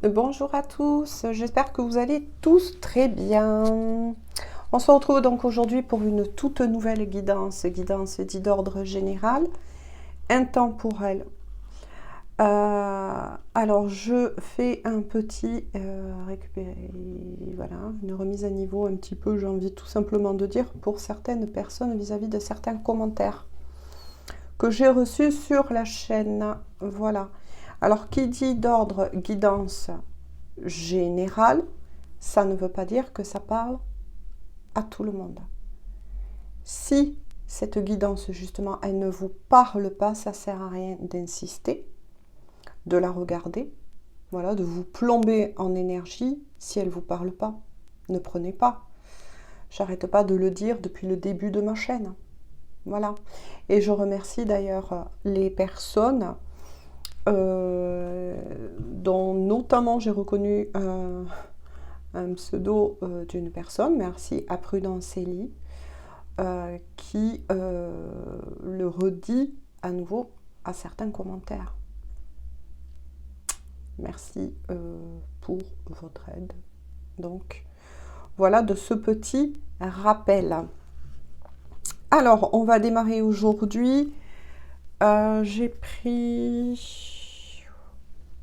Bonjour à tous, j'espère que vous allez tous très bien. On se retrouve donc aujourd'hui pour une toute nouvelle guidance dite d'ordre général, intemporelle. Alors je fais un petit récupérer, voilà, une remise à niveau un petit peu, j'ai envie tout simplement de dire, pour certaines personnes vis-à-vis de certains commentaires que j'ai reçus sur la chaîne. Voilà. Alors qui dit d'ordre guidance général, ça ne veut pas dire que ça parle à tout le monde. Si cette guidance, justement, elle ne vous parle pas, ça ne sert à rien d'insister, de la regarder, voilà, de vous plomber en énergie. Si elle ne vous parle pas, ne prenez pas. J'arrête pas de le dire depuis le début de ma chaîne. Voilà. Et je remercie d'ailleurs les personnes dont notamment j'ai reconnu un pseudo d'une personne, merci à Prudence Elie, qui le redit à nouveau à certains commentaires. Merci pour votre aide. Donc, voilà de ce petit rappel. Alors, on va démarrer aujourd'hui. J'ai pris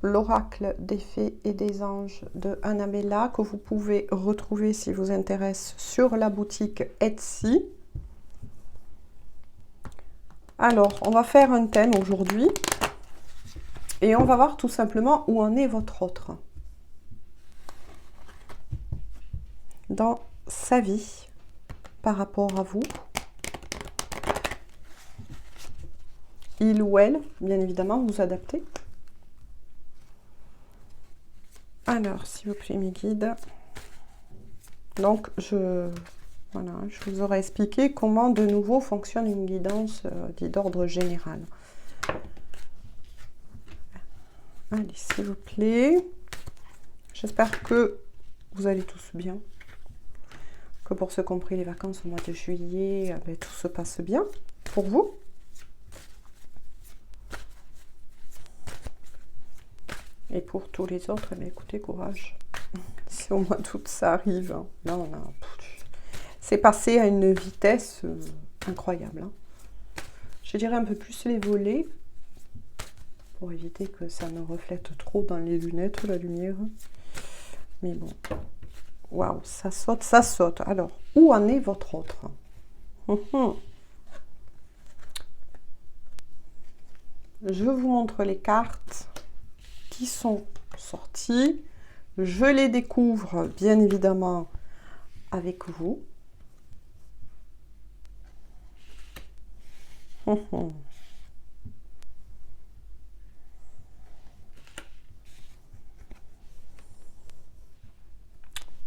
l'oracle des fées et des anges de Annabella, que vous pouvez retrouver si vous intéresse sur la boutique Etsy. Alors, on va faire un thème aujourd'hui et on va voir tout simplement où en est votre autre dans sa vie par rapport à vous. Il ou elle, bien évidemment, vous adaptez. Alors, s'il vous plaît, mes guides. Donc, voilà, je vous aurais expliqué comment de nouveau fonctionne une guidance dite d'ordre général. Allez, s'il vous plaît. J'espère que vous allez tous bien. Que pour ceux qui ont pris les vacances au mois de juillet, ben, tout se passe bien pour vous. Et pour tous les autres, ben, écoutez, courage. Si au mois d'août ça arrive, hein. Là, c'est passé à une vitesse incroyable. Hein. Je dirais un peu plus les volets, pour éviter que ça ne reflète trop dans les lunettes, la lumière. Mais bon, waouh, ça saute, ça saute. Alors, où en est votre autre? Je vous montre les cartes qui sont sorties. Je les découvre, bien évidemment, avec vous. Waouh,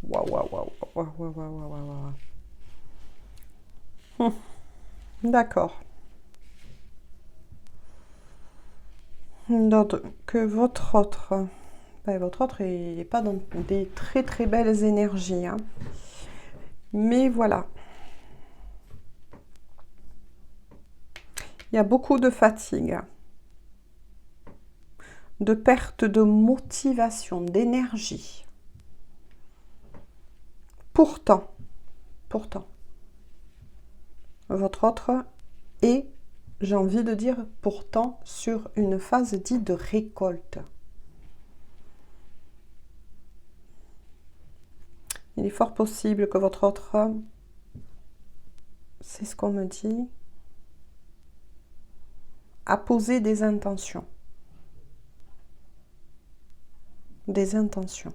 waouh, waouh, waouh, waouh, waouh, waouh. D'accord. Donc, que votre autre, ben, il n'est pas dans des très très belles énergies. Hein. Mais voilà. Il y a beaucoup de fatigue, de perte de motivation, d'énergie. Pourtant, votre autre est, j'ai envie de dire, pourtant sur une phase dite de récolte. Il est fort possible que votre autre, c'est ce qu'on me dit, a posé des intentions. Des intentions.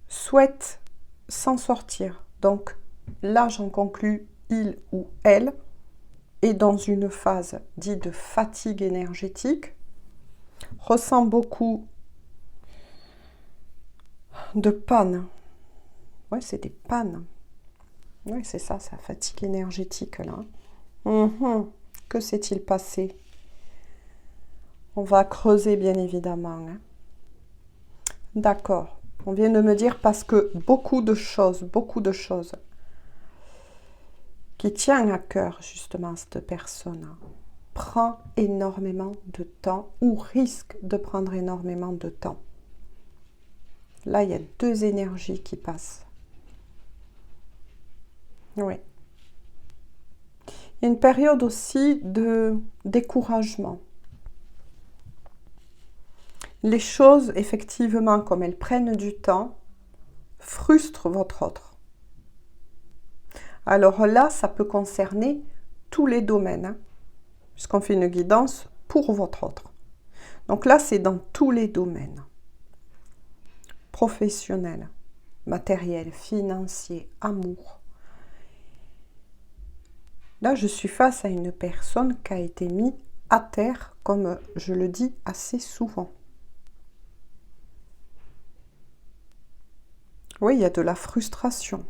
Souhaite s'en sortir. Donc là, j'en conclus, il ou elle est dans une phase dite de fatigue énergétique, ressent beaucoup de panne. Ouais, c'est des pannes. Oui, c'est ça, sa fatigue énergétique là. Que s'est-il passé? On va creuser bien évidemment. Hein. D'accord. On vient de me dire parce que beaucoup de choses qui tiennent à cœur justement cette personne prend énormément de temps ou risque de prendre énormément de temps. Là, il y a deux énergies qui passent. Oui. Il y a une période aussi de découragement. Les choses, effectivement, comme elles prennent du temps, frustrent votre autre. Alors là, ça peut concerner tous les domaines, hein, puisqu'on fait une guidance pour votre autre. Donc là, c'est dans tous les domaines. Professionnel, matériel, financier, amour. Là, je suis face à une personne qui a été mise à terre, comme je le dis assez souvent. Oui, il y a de la frustration.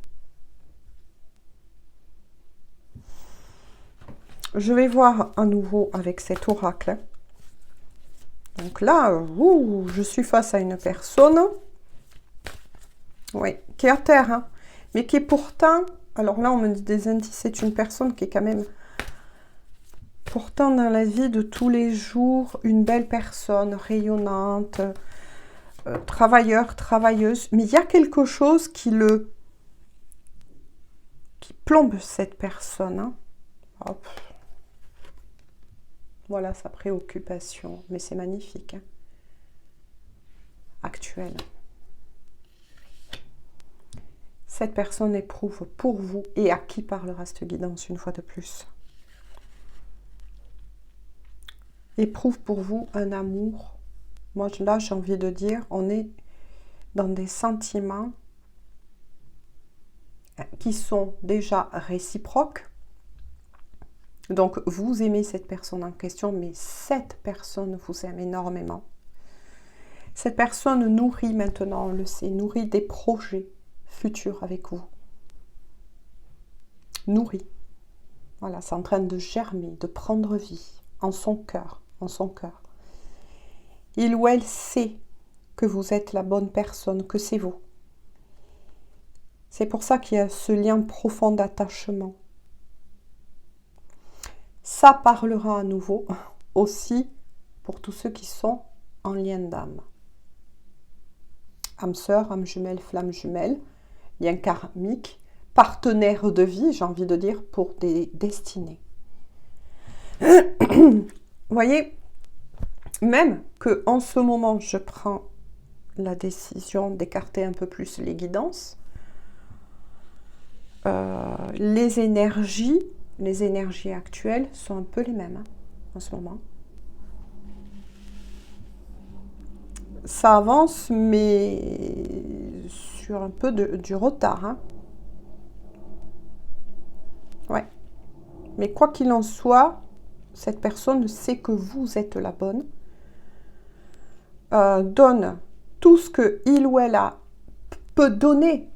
Je vais voir à nouveau avec cet oracle. Donc là, je suis face à une personne, oui, qui est à terre, hein, mais qui est pourtant, alors là on me dit des indices, c'est une personne qui est quand même pourtant dans la vie de tous les jours, une belle personne, rayonnante, travailleur, travailleuse, mais il y a quelque chose qui plombe cette personne, hein. Hop. Voilà sa préoccupation, mais c'est magnifique, hein. Actuelle. Cette personne éprouve pour vous, et à qui parlera cette guidance une fois de plus? Éprouve pour vous un amour. Moi là j'ai envie de dire, on est dans des sentiments qui sont déjà réciproques. Donc vous aimez cette personne en question, mais cette personne vous aime énormément. Cette personne nourrit maintenant, on le sait, nourrit des projets futurs avec vous. Nourrit. Voilà, c'est en train de germer, de prendre vie en son cœur, en son cœur. Il ou elle sait que vous êtes la bonne personne, que c'est vous. C'est pour ça qu'il y a ce lien profond d'attachement. Ça parlera à nouveau aussi pour tous ceux qui sont en lien d'âme. Âme sœur, âme jumelle, flamme jumelle, lien karmique, partenaire de vie, j'ai envie de dire, pour des destinées. Vous voyez, même que en ce moment, je prends la décision d'écarter un peu plus les guidances, les énergies actuelles sont un peu les mêmes, hein, en ce moment. Ça avance, mais sur un peu du retard, hein. Ouais. Mais quoi qu'il en soit, cette personne sait que vous êtes la bonne, donne tout ce qu'il ou elle peut donner,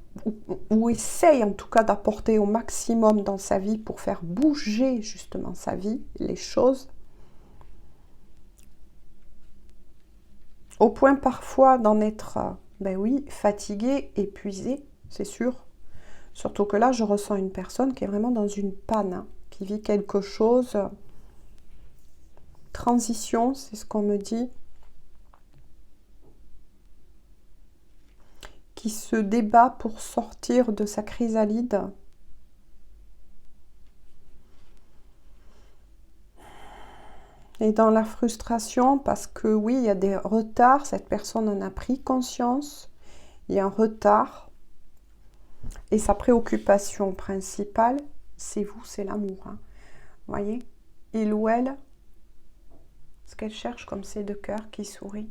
ou essaye en tout cas d'apporter au maximum dans sa vie pour faire bouger justement sa vie, les choses, au point parfois d'en être, ben oui, fatigué, épuisé, c'est sûr. Surtout que là, je ressens une personne qui est vraiment dans une panne, hein, qui vit quelque chose. Transition, c'est ce qu'on me dit. Qui se débat pour sortir de sa chrysalide. Et dans la frustration, parce que oui, il y a des retards, cette personne en a pris conscience, il y a un retard. Et sa préoccupation principale, c'est vous, c'est l'amour, hein. Vous voyez, il ou elle, ce qu'elle cherche comme ces deux cœurs qui sourient.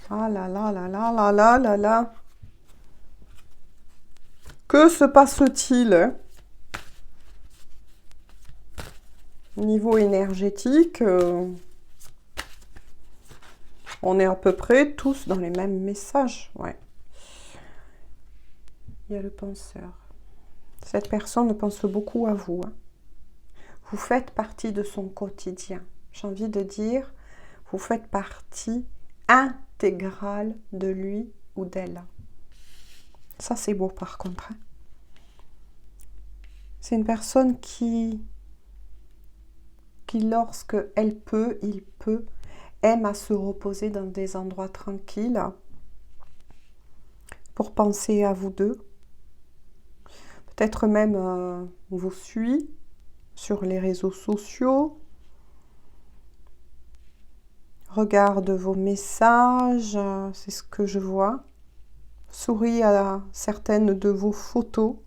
Ah là là là là là là là là. Que se passe-t-il? Niveau énergétique, on est à peu près tous dans les mêmes messages. Ouais. Il y a le penseur. Cette personne pense beaucoup à vous, hein. Vous faites partie de son quotidien. J'ai envie de dire, vous faites partie intégrale de lui ou d'elle. Ça, c'est beau par contre, hein. C'est une personne qui lorsque elle peut, il peut, aime à se reposer dans des endroits tranquilles pour penser à vous deux. Peut-être même vous suit sur les réseaux sociaux, regarde vos messages, c'est ce que je vois, sourit à certaines de vos photos,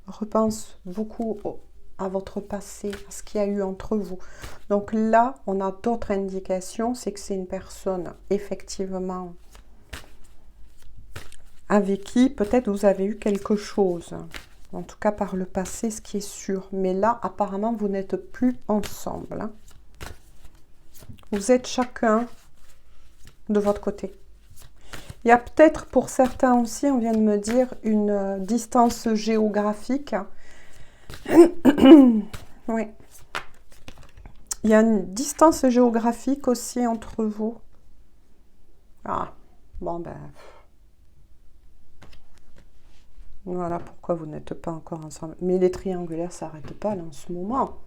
repense beaucoup à votre passé, à ce qu'il y a eu entre vous. Donc là, on a d'autres indications, c'est que c'est une personne effectivement avec qui peut-être vous avez eu quelque chose. En tout cas par le passé, ce qui est sûr. Mais là, apparemment, vous n'êtes plus ensemble. Hein. Vous êtes chacun de votre côté. Il y a peut-être pour certains aussi, on vient de me dire, une distance géographique. Oui. Il y a une distance géographique aussi entre vous. Ah, bon ben... Voilà pourquoi vous n'êtes pas encore ensemble. Mais les triangulaires, ça n'arrête pas là en ce moment.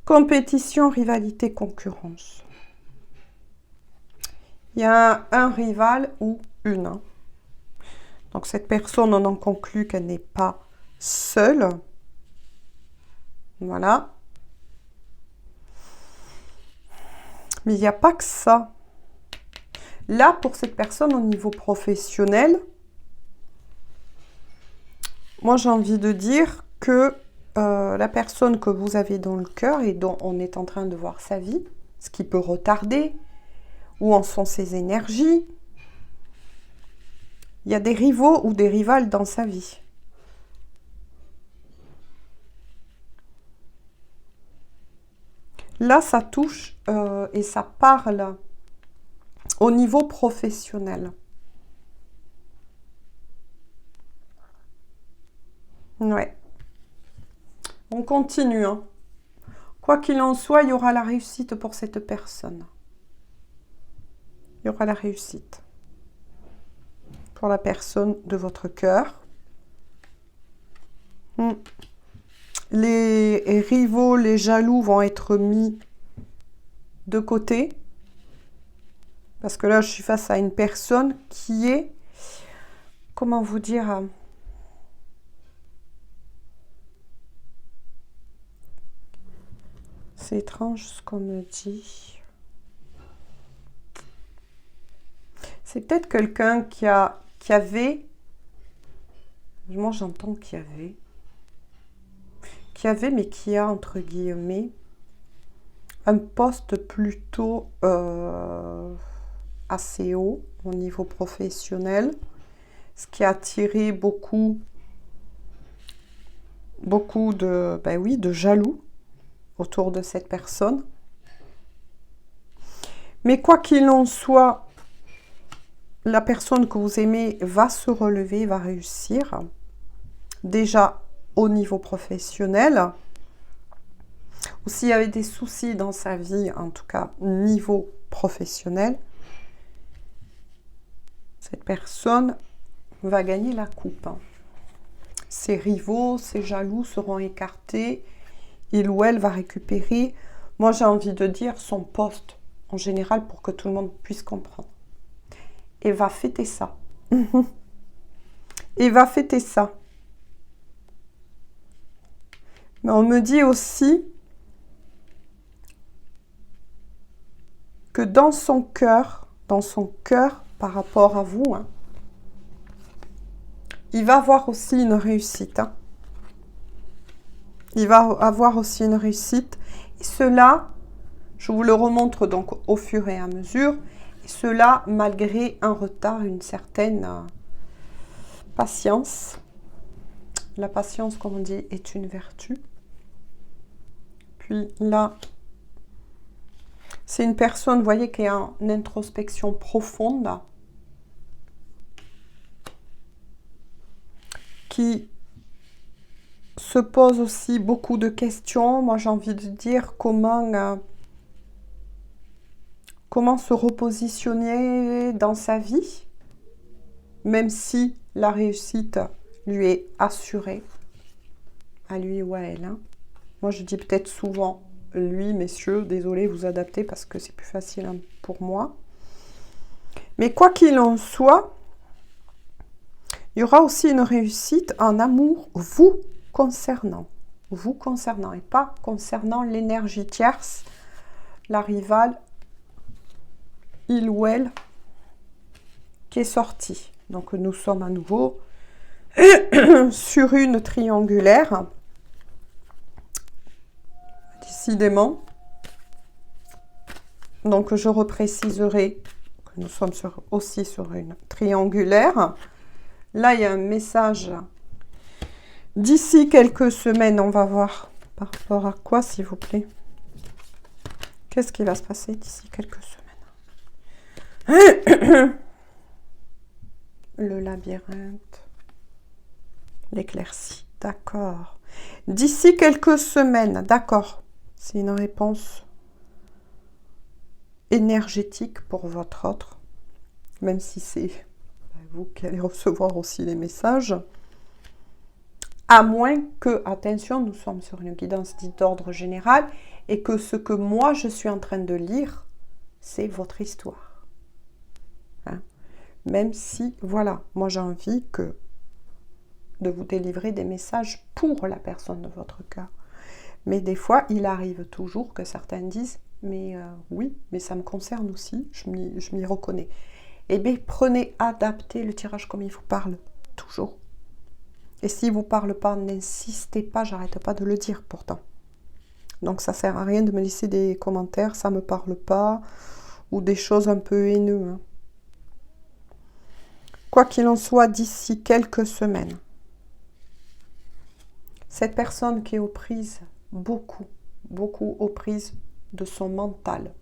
Compétition, rivalité, concurrence. Il y a un rival ou une. Hein. Donc cette personne, on en conclut qu'elle n'est pas seule. Voilà. Mais il n'y a pas que ça. Là, pour cette personne, au niveau professionnel, moi, j'ai envie de dire que la personne que vous avez dans le cœur et dont on est en train de voir sa vie, ce qui peut retarder, où en sont ses énergies, il y a des rivaux ou des rivales dans sa vie. Là, ça touche et ça parle au niveau professionnel. Ouais. On continue. Hein. Quoi qu'il en soit, il y aura la réussite pour cette personne. Il y aura la réussite. Pour la personne de votre cœur. Les rivaux, les jaloux vont être mis de côté. Parce que là, je suis face à une personne qui est... Comment vous dire... C'est étrange ce qu'on me dit. C'est peut-être quelqu'un qui avait... Moi, j'entends qu'il y avait... mais qui a, entre guillemets, un poste plutôt assez haut au niveau professionnel, ce qui a attiré beaucoup de, ben oui, de jaloux autour de cette personne. Mais quoi qu'il en soit, la personne que vous aimez va se relever, va réussir. Déjà au niveau professionnel. Ou s'il y avait des soucis dans sa vie, en tout cas niveau professionnel, cette personne va gagner la coupe. Ses rivaux, ses jaloux seront écartés. Il ou elle va récupérer, moi j'ai envie de dire, son poste en général pour que tout le monde puisse comprendre. Et va fêter ça. Et va fêter ça. Mais on me dit aussi que dans son cœur par rapport à vous, hein, il va avoir aussi une réussite. Hein. Il va avoir aussi une réussite. Et cela, je vous le remontre donc au fur et à mesure. Et cela, malgré un retard, une certaine patience. La patience, comme on dit, est une vertu. Puis là, c'est une personne, vous voyez, qui est en introspection profonde. Qui se pose aussi beaucoup de questions. Moi, j'ai envie de dire comment se repositionner dans sa vie, même si La réussite lui est assurée, à lui ou à elle. Hein. Moi, je dis peut-être souvent lui, messieurs, désolé, vous adaptez parce que c'est plus facile hein, pour moi. Mais quoi qu'il en soit, il y aura aussi une réussite en amour vous concernant et pas concernant l'énergie tierce, la rivale, il ou elle, qui est sortie. Donc nous sommes à nouveau sur une triangulaire, décidément. Donc je repréciserai que nous sommes aussi sur une triangulaire. Là, il y a un message. D'ici quelques semaines, on va voir par rapport à quoi, s'il vous plaît. Qu'est-ce qui va se passer d'ici quelques semaines? Le labyrinthe. L'éclaircie. D'accord. D'ici quelques semaines. D'accord. C'est une réponse énergétique pour votre autre. Même si c'est vous qui allez recevoir aussi les messages. À moins que, attention, nous sommes sur une guidance dite d'ordre général et que ce que moi je suis en train de lire, c'est votre histoire. Hein? Même si, voilà, moi j'ai envie de vous délivrer des messages pour la personne de votre cœur. Mais des fois, il arrive toujours que certains disent, mais oui, mais ça me concerne aussi, je m'y reconnais. Eh bien, prenez, adaptez le tirage comme il vous parle, toujours. Et s'il ne vous parle pas, n'insistez pas, j'arrête pas de le dire pourtant. Donc ça ne sert à rien de me laisser des commentaires, ça ne me parle pas, ou des choses un peu haineuses. Hein. Quoi qu'il en soit, d'ici quelques semaines, cette personne qui est aux prises, beaucoup aux prises de son mental,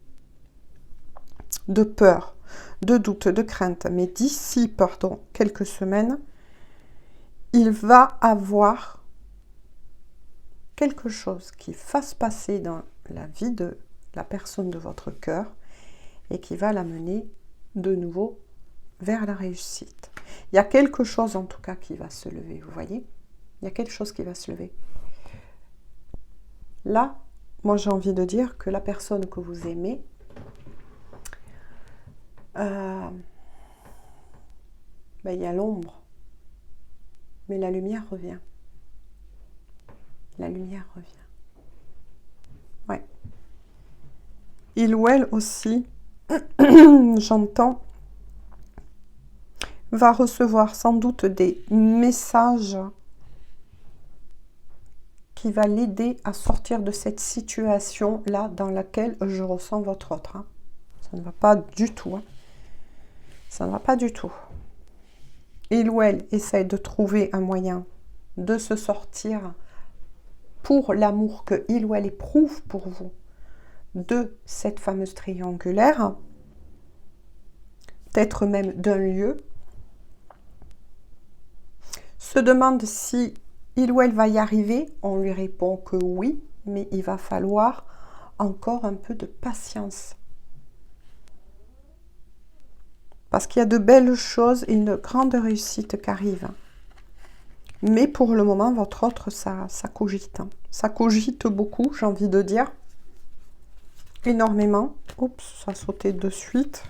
de peur, de doute, de crainte, mais d'ici, pardon, quelques semaines, il va avoir quelque chose qui fasse passer dans la vie de la personne de votre cœur et qui va l'amener de nouveau vers la réussite. Il y a quelque chose en tout cas qui va se lever, vous voyez? Il y a quelque chose qui va se lever. Là, moi j'ai envie de dire que la personne que vous aimez, il y a l'ombre, mais la lumière revient. La lumière revient. Ouais. Il ou elle aussi, j'entends, va recevoir sans doute des messages qui va l'aider à sortir de cette situation-là dans laquelle je ressens votre autre. Hein. Ça ne va pas du tout. Hein. Ça ne va pas du tout. Il ou elle essaye de trouver un moyen de se sortir pour l'amour que il ou elle éprouve pour vous de cette fameuse triangulaire, peut-être même d'un lieu, se demande si il ou elle va y arriver. On lui répond que oui, mais il va falloir encore un peu de patience. Parce qu'il y a de belles choses et une grande réussite qui arrive. Mais pour le moment, votre autre, ça cogite. Hein. Ça cogite beaucoup, j'ai envie de dire. Énormément. Oups, ça a sauté de suite.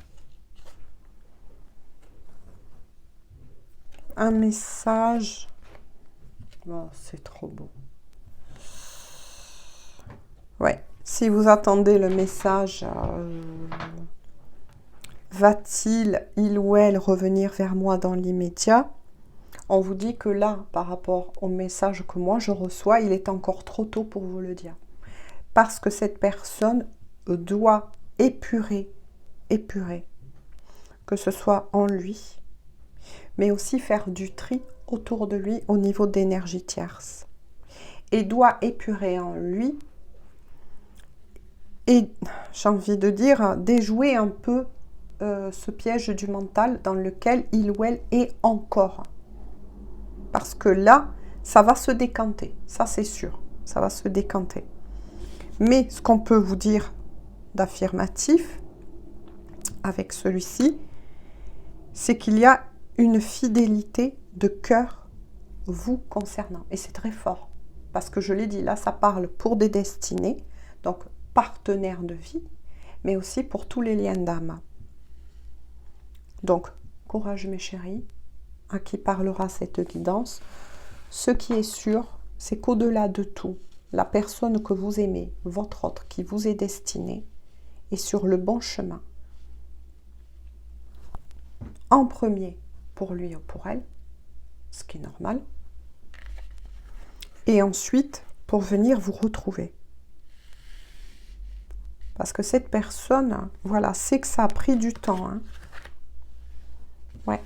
Un message. Oh, c'est trop beau. Ouais, si vous attendez le message, va-t-il, il ou elle, revenir vers moi dans l'immédiat? On vous dit que là, par rapport au message que moi je reçois, il est encore trop tôt pour vous le dire. Parce que cette personne doit épurer, que ce soit en lui, mais aussi faire du tri autour de lui au niveau d'énergie tierce. Et doit épurer en lui, et j'ai envie de dire, déjouer un peu ce piège du mental dans lequel il ou elle est encore. Parce que là, ça va se décanter, ça c'est sûr, ça va se décanter. Mais ce qu'on peut vous dire d'affirmatif avec celui-ci, c'est qu'il y a une fidélité de cœur vous concernant. Et c'est très fort. Parce que je l'ai dit, là, ça parle pour des destinées, donc partenaires de vie, mais aussi pour tous les liens d'âme. Donc, courage mes chéris, à qui parlera cette guidance. Ce qui est sûr, c'est qu'au-delà de tout, la personne que vous aimez, votre autre, qui vous est destinée, est sur le bon chemin. En premier, pour lui ou pour elle, ce qui est normal. Et ensuite, pour venir vous retrouver. Parce que cette personne, voilà, c'est que ça a pris du temps. Hein. Ouais.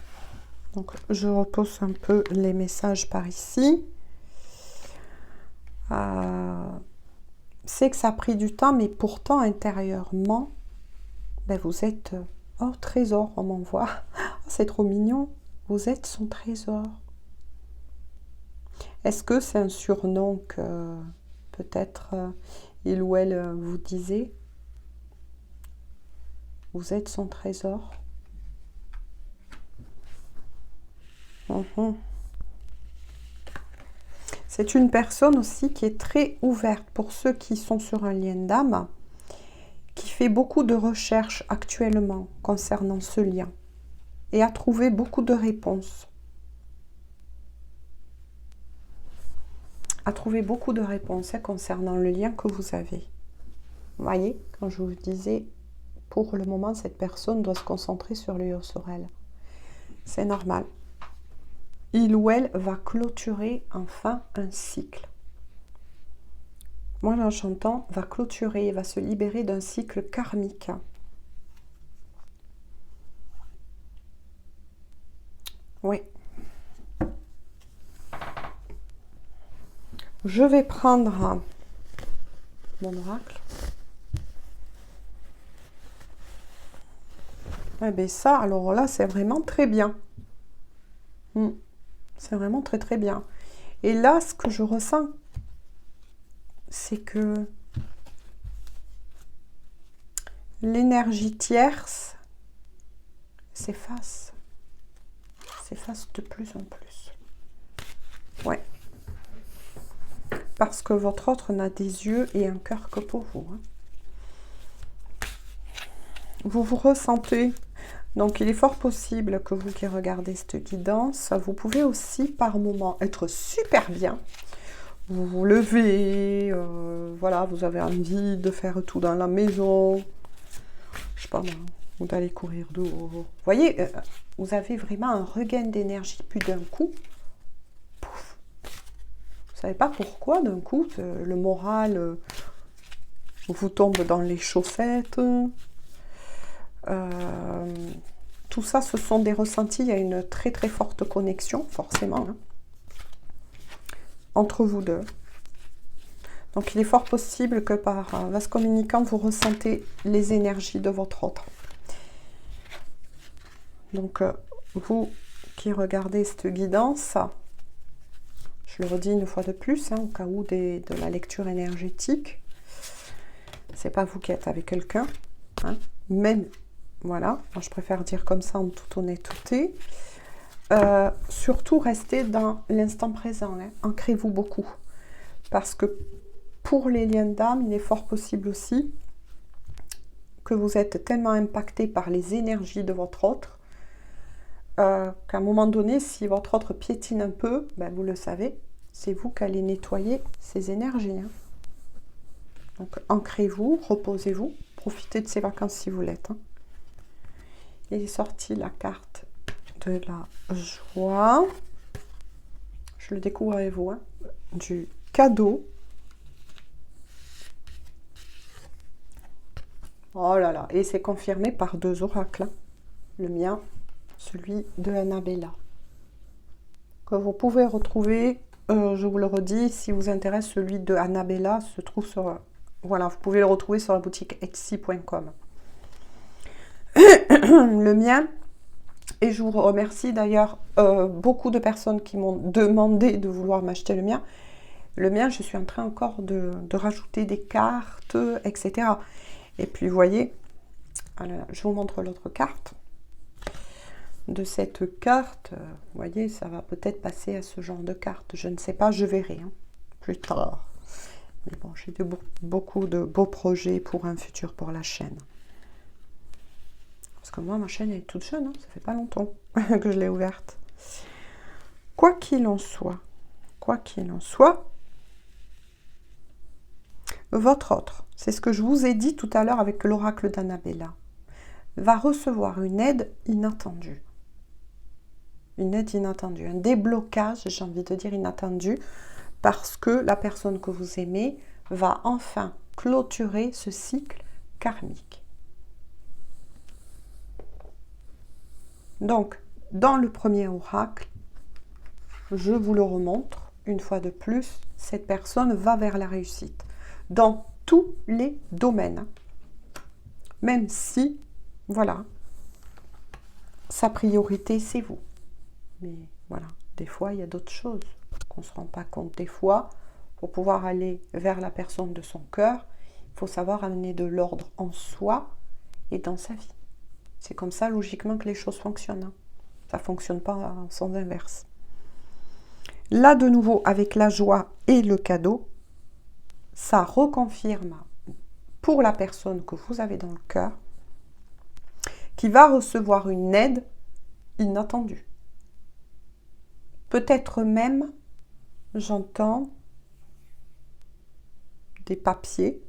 Donc, je repose un peu les messages par ici. C'est que ça a pris du temps, mais pourtant, intérieurement, ben, vous êtes... Oh, trésor, on m'envoie. C'est trop mignon. Vous êtes son trésor. Est-ce que c'est un surnom que peut-être il ou elle vous disait? Vous êtes son trésor. C'est une personne aussi qui est très ouverte pour ceux qui sont sur un lien d'âme, qui fait beaucoup de recherches actuellement concernant ce lien et a trouvé beaucoup de réponses. A trouvé beaucoup de réponses concernant le lien que vous avez. Vous voyez, quand je vous disais, pour le moment, cette personne doit se concentrer sur lui ou sur elle. C'est normal. Il ou elle va clôturer enfin un cycle. Moi, là, j'entends, va clôturer, va se libérer d'un cycle karmique. Oui. Je vais prendre mon oracle. Eh bien ça, alors là, c'est vraiment très bien. C'est vraiment très très bien. Et là, ce que je ressens, c'est que l'énergie tierce s'efface. S'efface de plus en plus. Ouais. Parce que votre autre n'a des yeux et un cœur que pour vous. Hein. Vous vous ressentez. Donc, il est fort possible que vous qui regardez cette guidance, vous pouvez aussi par moment être super bien. Vous vous levez, voilà, vous avez envie de faire tout dans la maison. Je sais pas moi, ou d'aller courir dehors. Vous voyez, vous avez vraiment un regain d'énergie, puis d'un coup, pouf. Vous savez pas pourquoi, d'un coup, le moral vous tombe dans les chaussettes. Tout ça, ce sont des ressentis. Il y a une très très forte connexion, forcément, hein, entre vous deux. Donc, il est fort possible que par vase communicant, vous ressentez les énergies de votre autre. Donc, vous qui regardez cette guidance, je le redis une fois de plus, hein, au cas où de la lecture énergétique, c'est pas vous qui êtes avec quelqu'un, hein, même. Voilà, moi je préfère dire comme ça en toute honnêteté. Surtout restez dans l'instant présent, hein. Ancrez-vous beaucoup. Parce que pour les liens d'âme, il est fort possible aussi que vous êtes tellement impacté par les énergies de votre autre qu'à un moment donné, si votre autre piétine un peu, ben vous le savez, c'est vous qui allez nettoyer ces énergies. Hein. Donc ancrez-vous, reposez-vous, profitez de ces vacances si vous l'êtes. Hein. Il est sorti la carte de la joie. Je le découvre avec vous. Hein, du cadeau. Oh là là. Et c'est confirmé par 2 oracles. Hein. Le mien, celui de Annabella. Que vous pouvez retrouver, je vous le redis, si vous intéresse, celui de Annabella se trouve sur... Voilà, vous pouvez le retrouver sur la boutique etsy.com. Le mien, et je vous remercie d'ailleurs, beaucoup de personnes qui m'ont demandé de vouloir m'acheter le mien. Le mien, je suis en train encore de rajouter des cartes, etc. Et puis, vous voyez, alors, je vous montre l'autre carte. de cette carte, vous voyez, ça va peut-être passer à ce genre de carte. Je ne sais pas, je verrai hein, plus tard. Mais bon, j'ai beaucoup de beaux projets pour un futur pour la chaîne. Parce que moi, ma chaîne est toute jeune, hein, ça fait pas longtemps que je l'ai ouverte. Quoi qu'il en soit, votre autre, c'est ce que je vous ai dit tout à l'heure avec l'oracle d'Annabella, va recevoir une aide inattendue. Une aide inattendue, un déblocage, j'ai envie de dire inattendu, parce que la personne que vous aimez va enfin clôturer ce cycle karmique. Donc, dans le premier oracle, je vous le remontre, une fois de plus, cette personne va vers la réussite, dans tous les domaines. Même si, voilà, sa priorité, c'est vous. Mais voilà, des fois, il y a d'autres choses qu'on ne se rend pas compte. Des fois, pour pouvoir aller vers la personne de son cœur, il faut savoir amener de l'ordre en soi et dans sa vie. C'est comme ça, logiquement, que les choses fonctionnent. Hein. Ça ne fonctionne pas en sens inverse. Là, de nouveau, avec la joie et le cadeau, ça reconfirme pour la personne que vous avez dans le cœur, qui va recevoir une aide inattendue. Peut-être même, j'entends des papiers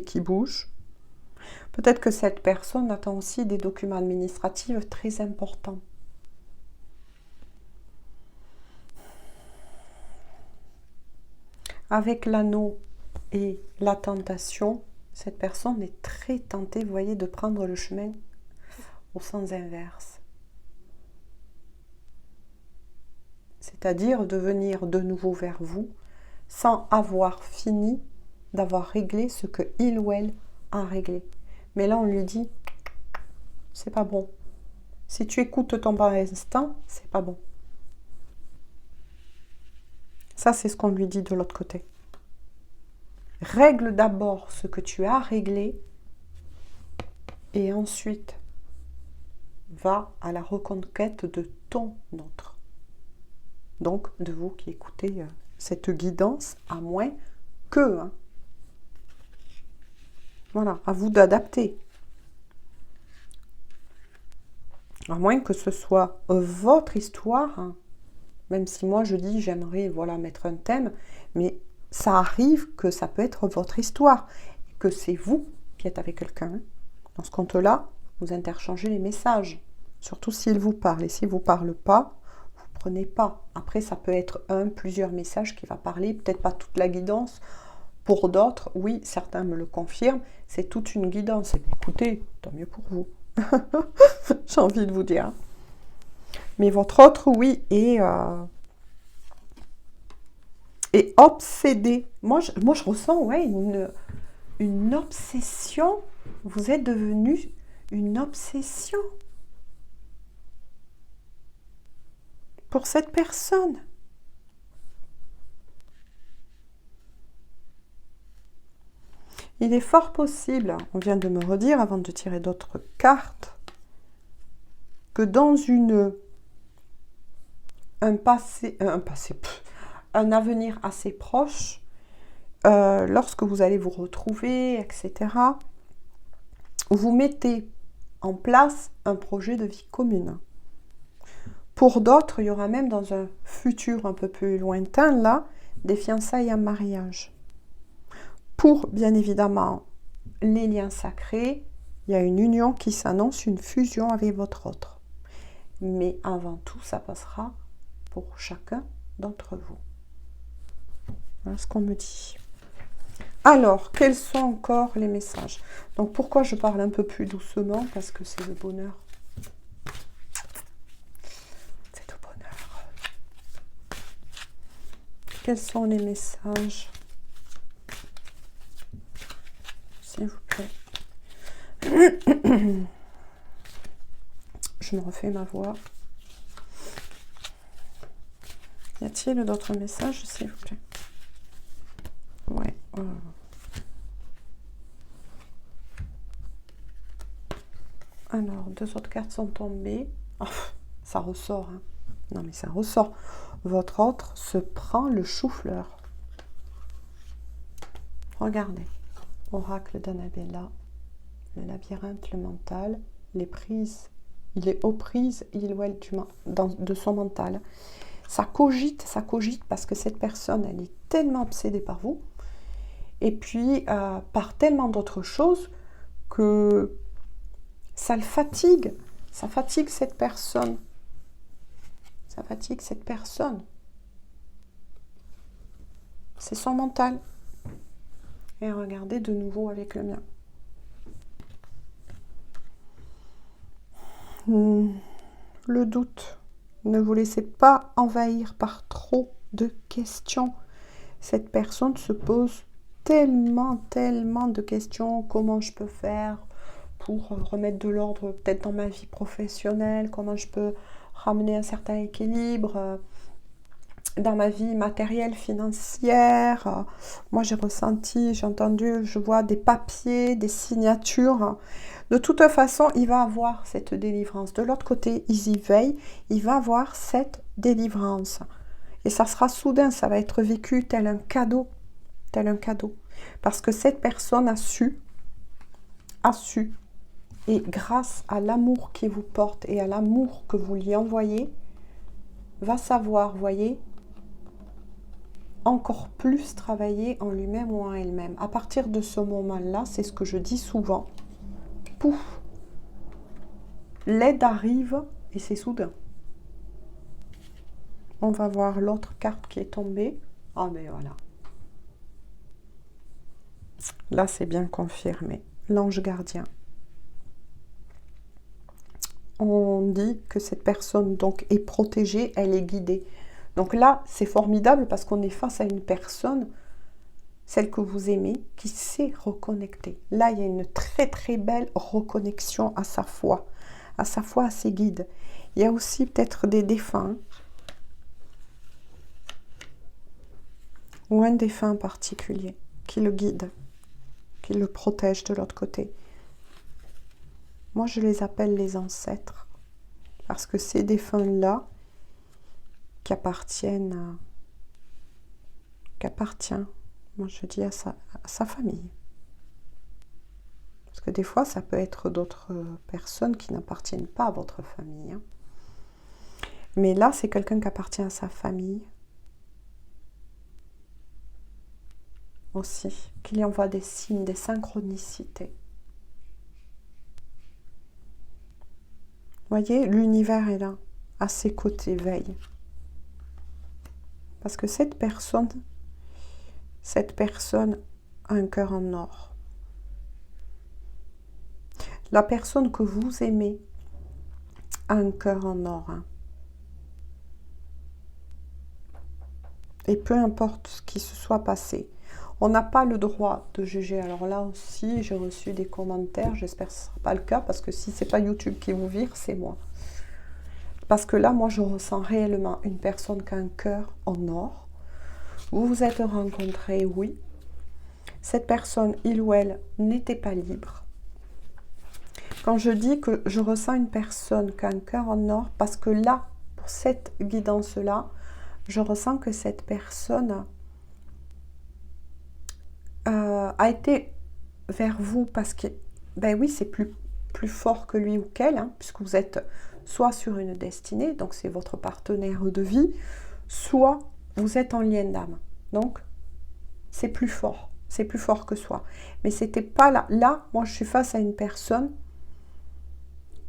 qui bougent. Peut-être que cette personne attend aussi des documents administratifs très importants. Avec l'anneau et la tentation, cette personne est très tentée, vous voyez, de prendre le chemin au sens inverse. C'est-à-dire de venir de nouveau vers vous sans avoir fini d'avoir réglé ce que il ou elle a réglé. Mais là, on lui dit, c'est pas bon. Si tu écoutes ton bas instinct, c'est pas bon. Ça, c'est ce qu'on lui dit de l'autre côté. Règle d'abord ce que tu as réglé et ensuite va à la reconquête de ton autre. Donc, de vous qui écoutez cette guidance, à moins que... Hein, voilà, à vous d'adapter. À moins que ce soit votre histoire, hein, même si moi je dis j'aimerais voilà, mettre un thème, mais ça arrive que ça peut être votre histoire, que c'est vous qui êtes avec quelqu'un. Hein. Dans ce compte-là, vous interchangez les messages, surtout s'il vous parle. Et s'il ne vous parle pas, vous ne prenez pas. Après, ça peut être plusieurs messages qui va parler, peut-être pas toute la guidance. Pour d'autres, oui, certains me le confirment, c'est toute une guidance. Et écoutez, tant mieux pour vous. J'ai envie de vous dire. Mais votre autre, oui, est obsédé. Moi, je ressens, ouais, une obsession. Vous êtes devenu une obsession pour cette personne. Il est fort possible, on vient de me redire avant de tirer d'autres cartes, que dans un avenir assez proche, lorsque vous allez vous retrouver, etc., vous mettez en place un projet de vie commune. Pour d'autres, il y aura même dans un futur un peu plus lointain, là, des fiançailles et un mariage. Pour, bien évidemment, les liens sacrés, il y a une union qui s'annonce, une fusion avec votre autre. Mais avant tout, ça passera pour chacun d'entre vous. Voilà ce qu'on me dit. Alors, quels sont encore les messages? Donc, pourquoi je parle un peu plus doucement? Parce que c'est le bonheur. C'est le bonheur. Quels sont les messages? S'il vous plaît. Je me refais ma voix. Y a-t-il d'autres messages, s'il vous plaît? Ouais. Alors, deux autres cartes sont tombées. Oh, ça ressort, hein. Non mais ça ressort. Votre autre se prend le chou-fleur. Regardez. Oracle d'Annabella. Le labyrinthe, le mental. Les prises. Il est aux prises, il ou elle, de son mental. Ça cogite parce que cette personne, elle est tellement obsédée par vous. Et puis, par tellement d'autres choses que ça le fatigue. Ça fatigue cette personne. Ça fatigue cette personne. C'est son mental. Et regardez de nouveau avec le mien. Le doute. Ne vous laissez pas envahir par trop de questions. Cette personne se pose tellement de questions. Comment je peux faire pour remettre de l'ordre peut-être dans ma vie professionnelle? Comment je peux ramener un certain équilibre dans ma vie matérielle, financière? Moi, j'ai ressenti, j'ai entendu, je vois des papiers, des signatures. De toute façon, il va avoir cette délivrance. De l'autre côté, ils y veillent, il va avoir cette délivrance. Et ça sera soudain, ça va être vécu tel un cadeau. Tel un cadeau. Parce que cette personne a su, et grâce à l'amour qu'il vous porte et à l'amour que vous lui envoyez, va savoir, voyez, encore plus travailler en lui-même ou en elle-même. À partir de ce moment-là, c'est ce que je dis souvent, pouf, l'aide arrive et c'est soudain. On va voir l'autre carte qui est tombée. Ah ben voilà. Là, c'est bien confirmé. L'ange gardien. On dit que cette personne donc est protégée, elle est guidée. Donc là, c'est formidable parce qu'on est face à une personne, celle que vous aimez, qui sait reconnecter. Là, il y a une très belle reconnexion à sa foi, à ses guides. Il y a aussi peut-être des défunts, ou un défunt en particulier, qui le guide, qui le protège de l'autre côté. Moi, je les appelle les ancêtres, parce que ces défunts-là, qui appartient, moi je dis à sa famille. Parce que des fois, ça peut être d'autres personnes qui n'appartiennent pas à votre famille. Hein. Mais là, c'est quelqu'un qui appartient à sa famille. Aussi, qui lui envoie des signes, des synchronicités. Voyez, l'univers est là, à ses côtés, veille. Parce que cette personne a un cœur en or. La personne que vous aimez a un cœur en or. Hein. Et peu importe ce qui se soit passé, on n'a pas le droit de juger. Alors là aussi, j'ai reçu des commentaires. J'espère que ce ne sera pas le cas, parce que si ce n'est pas YouTube qui vous vire, c'est moi. Parce que là, moi, je ressens réellement une personne qui a un cœur en or. Vous vous êtes rencontrés, oui. Cette personne, il ou elle, n'était pas libre. Quand je dis que je ressens une personne qui a un cœur en or, parce que là, pour cette guidance-là, je ressens que cette personne a été vers vous parce que, ben oui, c'est plus fort que lui ou qu'elle, hein, puisque vous êtes soit sur une destinée, donc c'est votre partenaire de vie, soit vous êtes en lien d'âme. Donc, c'est plus fort que soi. Mais c'était pas là. Là, moi, je suis face à une personne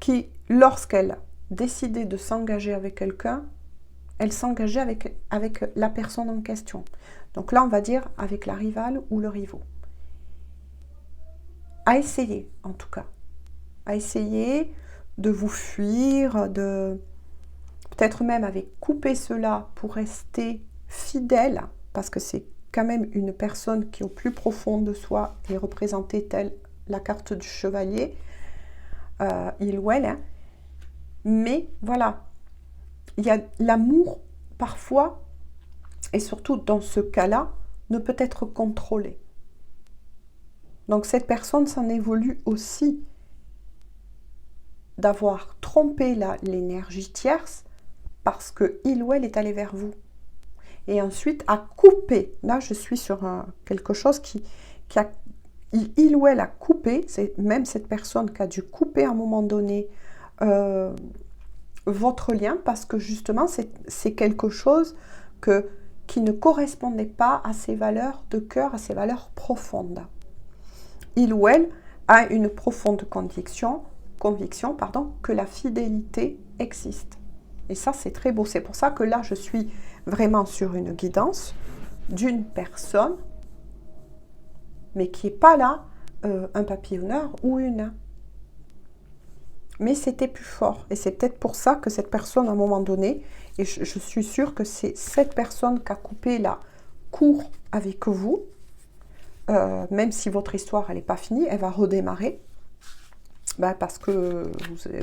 qui, lorsqu'elle décidait de s'engager avec quelqu'un, elle s'engageait avec la personne en question. Donc là, on va dire avec la rivale ou le rivaux. À essayer, en tout cas. À essayer de vous fuir, de peut-être même avec couper cela pour rester fidèle, parce que c'est quand même une personne qui, au plus profond de soi, est représentée telle la carte du chevalier, il ou elle. Hein. Mais voilà, il y a l'amour, parfois, et surtout dans ce cas-là, ne peut être contrôlé. Donc cette personne s'en évolue aussi. d'avoir trompé l'énergie tierce parce que il ou elle est allé vers vous. Et ensuite a coupé. Là, je suis sur quelque chose qui a... Il ou elle a coupé, c'est même cette personne qui a dû couper à un moment donné votre lien parce que justement, c'est quelque chose qui ne correspondait pas à ses valeurs de cœur, à ses valeurs profondes. Il ou elle a une profonde conviction que la fidélité existe. Et ça, c'est très beau. C'est pour ça que là, je suis vraiment sur une guidance d'une personne, mais qui n'est pas là, un papillonneur ou une. Mais c'était plus fort. Et c'est peut-être pour ça que cette personne, à un moment donné, et je suis sûre que c'est cette personne qui a coupé la cour avec vous, même si votre histoire, elle n'est pas finie, elle va redémarrer. Parce que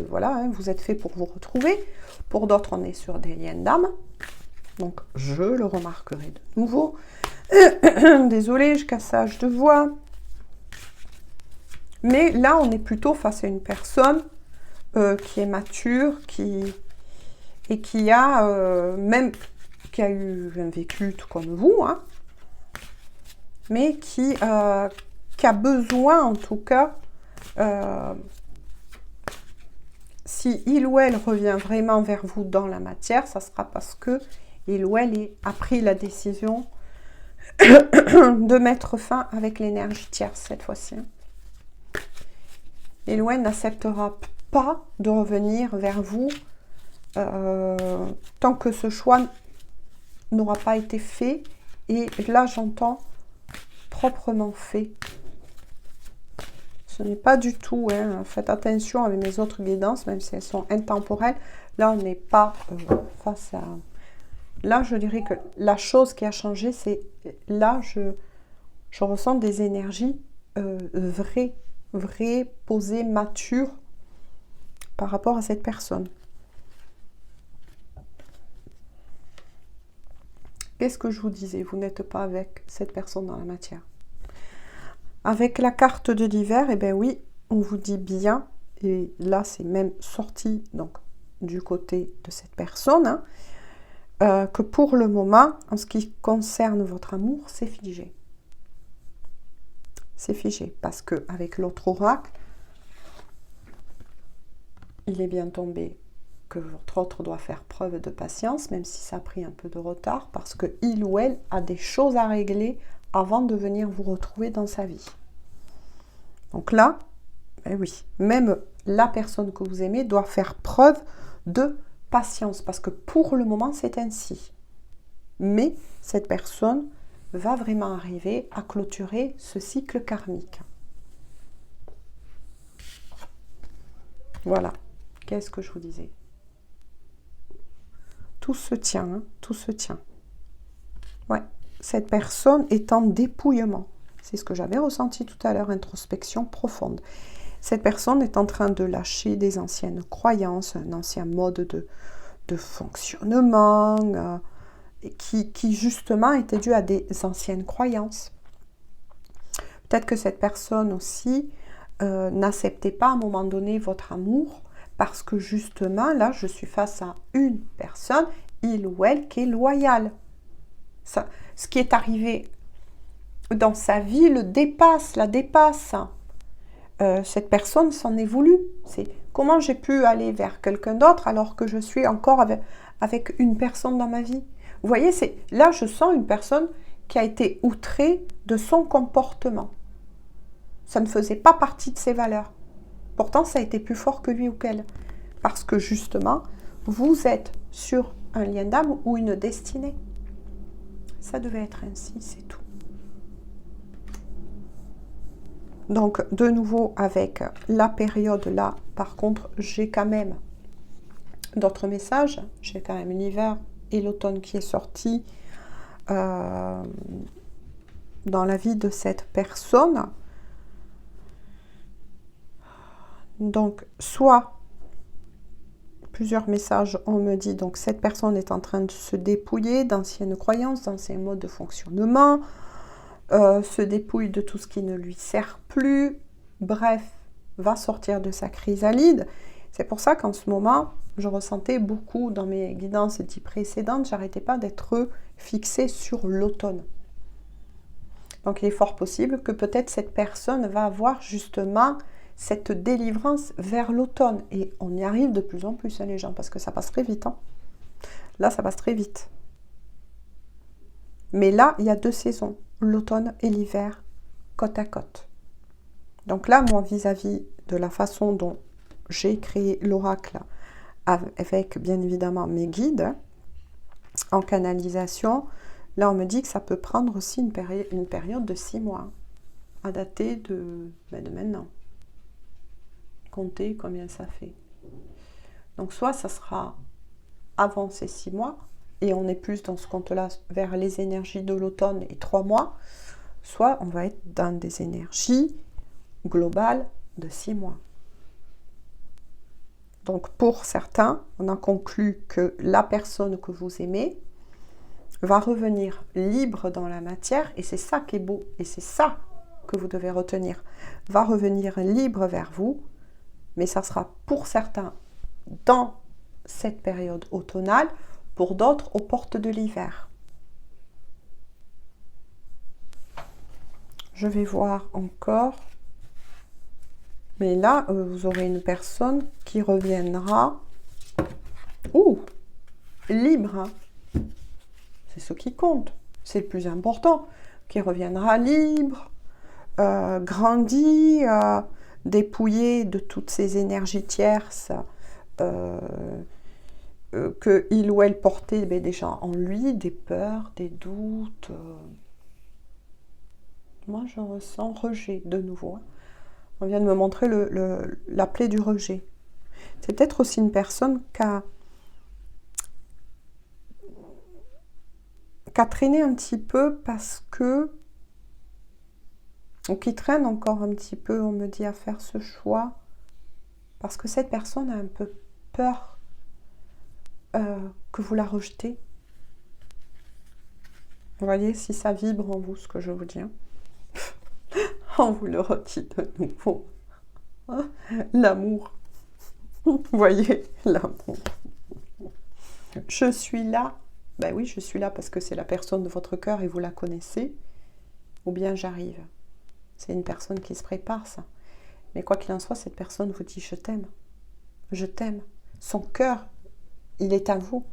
voilà, hein, vous êtes fait pour vous retrouver. Pour d'autres, on est sur des liens d'âme. Donc, je le remarquerai de nouveau. Désolée, je cassage de voix. Mais là, on est plutôt face à une personne qui est mature, qui a eu un vécu tout comme vous, hein, mais qui a besoin, en tout cas, si il ou elle revient vraiment vers vous dans la matière, ça sera parce que il ou elle a pris la décision de mettre fin avec l'énergie tierce cette fois-ci. Il ou elle n'acceptera pas de revenir vers vous tant que ce choix n'aura pas été fait. Et là, j'entends proprement fait. Ce n'est pas du tout, hein, faites attention avec mes autres guidances, même si elles sont intemporelles. Là, on n'est pas face à... Là, je dirais que la chose qui a changé, c'est... Là, je ressens des énergies vraies, posées, matures par rapport à cette personne. Qu'est-ce que je vous disais? Vous n'êtes pas avec cette personne dans la matière. Avec la carte de l'hiver, eh bien oui, on vous dit bien, et là c'est même sorti donc du côté de cette personne, hein, que pour le moment, en ce qui concerne votre amour, c'est figé. C'est figé, parce qu'avec l'autre oracle, il est bien tombé que votre autre doit faire preuve de patience, même si ça a pris un peu de retard, parce que il ou elle a des choses à régler avant de venir vous retrouver dans sa vie. Donc là, eh oui, même la personne que vous aimez doit faire preuve de patience, parce que pour le moment, c'est ainsi. Mais cette personne va vraiment arriver à clôturer ce cycle karmique. Voilà. Qu'est-ce que je vous disais? Tout se tient, hein, tout se tient. Ouais, cette personne est en dépouillement. C'est ce que j'avais ressenti tout à l'heure, introspection profonde. Cette personne est en train de lâcher des anciennes croyances, un ancien mode de fonctionnement qui justement était dû à des anciennes croyances. Peut-être que cette personne aussi n'acceptait pas à un moment donné votre amour parce que justement, là, je suis face à une personne, il ou elle, qui est loyale. Ça, ce qui est arrivé dans sa vie la dépasse. Cette personne s'en est voulu. C'est comment j'ai pu aller vers quelqu'un d'autre alors que je suis encore avec une personne dans ma vie. Vous voyez, là, je sens une personne qui a été outrée de son comportement. Ça ne faisait pas partie de ses valeurs. Pourtant, ça a été plus fort que lui ou qu'elle. Parce que justement, vous êtes sur un lien d'âme ou une destinée. Ça devait être ainsi, c'est tout. Donc, de nouveau, avec la période là, par contre, j'ai quand même d'autres messages. J'ai quand même l'hiver et l'automne qui est sorti dans la vie de cette personne. Donc, soit plusieurs messages, on me dit, donc cette personne est en train de se dépouiller d'anciennes croyances, d'anciens modes de fonctionnement, se dépouille de tout ce qui ne lui sert plus, bref, va sortir de sa chrysalide. C'est pour ça qu'en ce moment, je ressentais beaucoup dans mes guidances dites précédentes, j'arrêtais pas d'être fixée sur l'automne. Donc il est fort possible que peut-être cette personne va avoir justement cette délivrance vers l'automne. Et on y arrive de plus en plus, hein, les gens, parce que ça passe très vite. Hein. Là, ça passe très vite. Mais là, il y a 2 saisons, l'automne et l'hiver, côte à côte. Donc là, moi, vis-à-vis de la façon dont j'ai créé l'oracle, avec bien évidemment mes guides, en canalisation, là, on me dit que ça peut prendre aussi une période de 6 mois, à dater de maintenant. Comptez combien ça fait. Donc, soit ça sera avant ces 6 mois, et on est plus dans ce compte-là vers les énergies de l'automne et 3 mois, soit on va être dans des énergies globales de 6 mois. Donc pour certains, on a conclu que la personne que vous aimez va revenir libre dans la matière, et c'est ça qui est beau, et c'est ça que vous devez retenir, va revenir libre vers vous, mais ça sera pour certains dans cette période automnale, pour d'autres aux portes de l'hiver. Je vais voir encore. Mais là, vous aurez une personne qui reviendra libre. Hein. C'est ce qui compte. C'est le plus important. Qui reviendra libre, grandi, dépouillé de toutes ces énergies tierces que il ou elle portait déjà en lui, des peurs, des doutes. Moi, je ressens rejet de nouveau. Hein. On vient de me montrer la plaie du rejet. C'est peut-être aussi une personne qui a traîné un petit peu parce que, ou qui traîne encore un petit peu, on me dit, à faire ce choix, parce que cette personne a un peu peur que vous la rejetez. Vous voyez, si ça vibre en vous, ce que je vous dis. Hein. On vous le redit de nouveau. L'amour. Vous voyez, l'amour. Je suis là. Ben oui, je suis là parce que c'est la personne de votre cœur et vous la connaissez. Ou bien j'arrive. C'est une personne qui se prépare, ça. Mais quoi qu'il en soit, cette personne vous dit « je t'aime ». Je t'aime. Son cœur, il est à vous.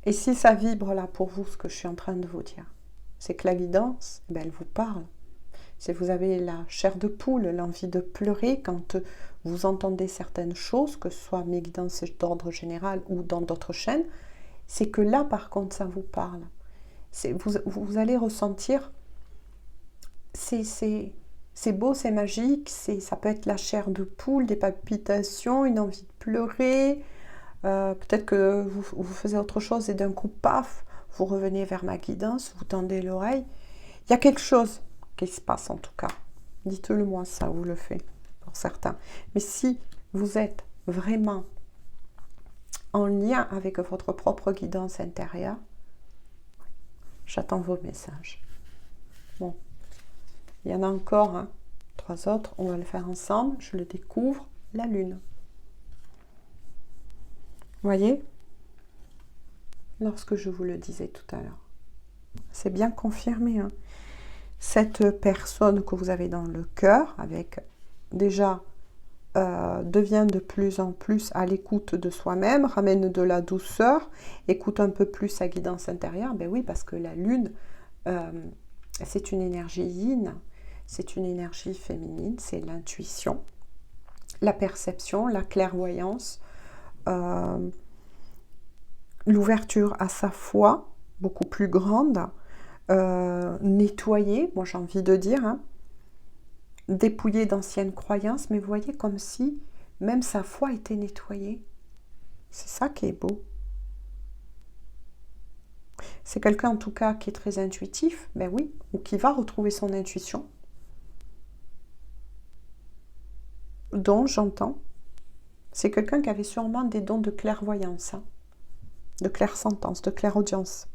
Et si ça vibre là pour vous, ce que je suis en train de vous dire, c'est que la guidance, ben, elle vous parle. Si vous avez la chair de poule, l'envie de pleurer quand vous entendez certaines choses, que ce soit mes guidances d'ordre général ou dans d'autres chaînes, c'est que là, par contre, ça vous parle. Vous allez ressentir, c'est beau, c'est magique, ça peut être la chair de poule, des palpitations, une envie de pleurer, peut-être que vous faisiez autre chose et d'un coup, paf, vous revenez vers ma guidance, vous tendez l'oreille. Il y a quelque chose qui se passe en tout cas. Dites-le moi ça, vous le faites pour certains. Mais si vous êtes vraiment en lien avec votre propre guidance intérieure, j'attends vos messages. Bon, il y en a encore, hein, 3 autres, on va le faire ensemble, je le découvre, la lune. Vous voyez, lorsque je vous le disais tout à l'heure, c'est bien confirmé, hein. Cette personne que vous avez dans le cœur, avec déjà devient de plus en plus à l'écoute de soi-même, ramène de la douceur, écoute un peu plus sa guidance intérieure. Ben oui, parce que la lune, c'est une énergie yin, c'est une énergie féminine, c'est l'intuition, la perception, la clairvoyance, l'ouverture à sa foi, beaucoup plus grande, nettoyer, moi j'ai envie de dire, hein, dépouiller d'anciennes croyances, mais vous voyez, comme si même sa foi était nettoyée. C'est ça qui est beau. C'est quelqu'un en tout cas qui est très intuitif, ben oui, ou qui va retrouver son intuition, dont j'entends. C'est quelqu'un qui avait sûrement des dons de clairvoyance, hein, de clairsentence, de clairaudience.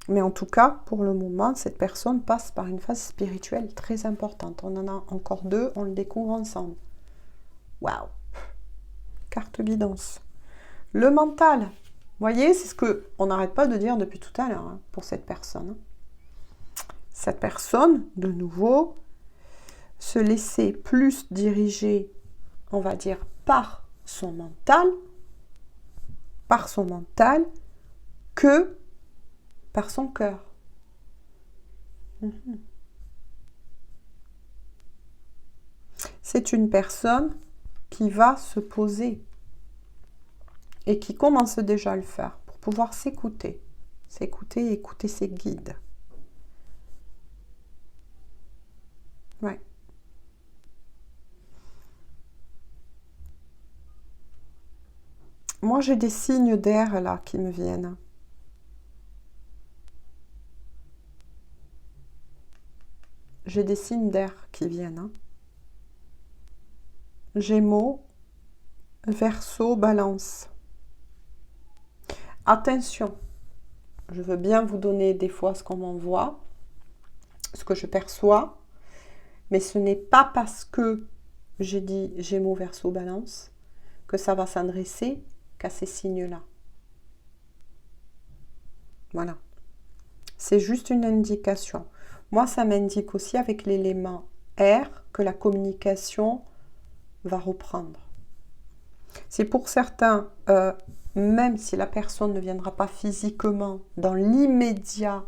Mais en tout cas, pour le moment, cette personne passe par une phase spirituelle très importante. On en a encore deux, on le découvre ensemble. Waouh! Carte guidance. Le mental. Vous voyez, c'est ce qu'on n'arrête pas de dire depuis tout à l'heure pour cette personne. Cette personne, de nouveau, se laisser plus diriger, on va dire, par son mental, que par son cœur. C'est une personne qui va se poser et qui commence déjà à le faire pour pouvoir s'écouter et écouter ses guides. Ouais. Moi, j'ai des signes d'air là qui me viennent. J'ai des signes d'air qui viennent. Gémeaux, Verseau, Balance. Attention, je veux bien vous donner des fois ce qu'on m'envoie, ce que je perçois, mais ce n'est pas parce que j'ai dit Gémeaux, Verseau, Balance que ça va s'adresser qu'à ces signes-là. Voilà. C'est juste une indication. Moi, ça m'indique aussi avec l'élément air que la communication va reprendre. C'est pour certains, même si la personne ne viendra pas physiquement dans l'immédiat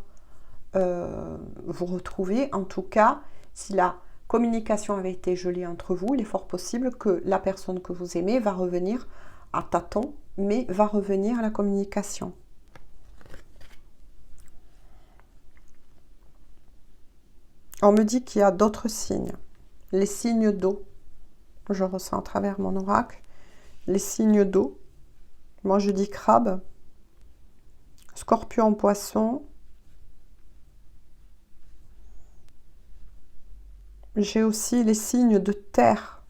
vous retrouver, en tout cas, si la communication avait été gelée entre vous, il est fort possible que la personne que vous aimez va revenir à tâtons, mais va revenir à la communication. On me dit qu'il y a d'autres signes. Les signes d'eau, je ressens à travers mon oracle. Les signes d'eau, moi je dis crabe, scorpion, poisson. J'ai aussi les signes de terre.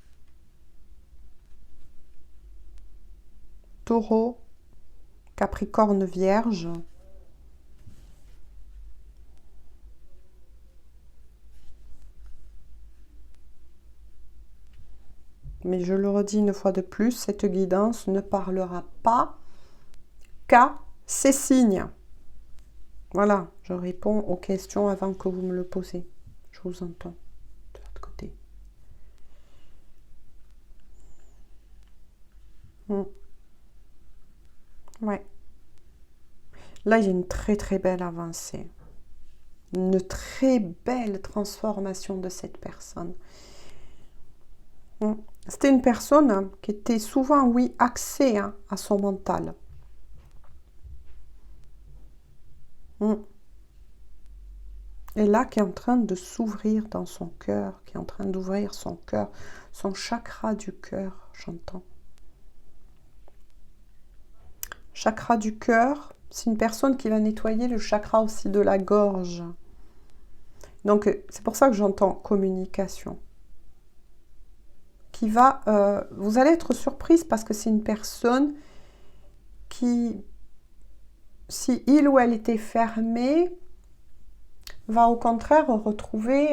Taureau, Capricorne, Vierge. Mais je le redis une fois de plus, cette guidance ne parlera pas qu'à ces signes. Voilà, je réponds aux questions avant que vous me le posez. Je vous entends de l'autre côté. Ouais. Là, il y a une très très belle avancée. Une très belle transformation de cette personne. C'était une personne qui était souvent, oui, axée à son mental. Et là, qui est en train de s'ouvrir dans son cœur, qui est en train d'ouvrir son cœur, son chakra du cœur, j'entends. Chakra du cœur, c'est une personne qui va nettoyer le chakra aussi de la gorge. Donc, c'est pour ça que j'entends communication. Qui va, vous allez être surprise parce que c'est une personne qui, si il ou elle était fermée, va au contraire retrouver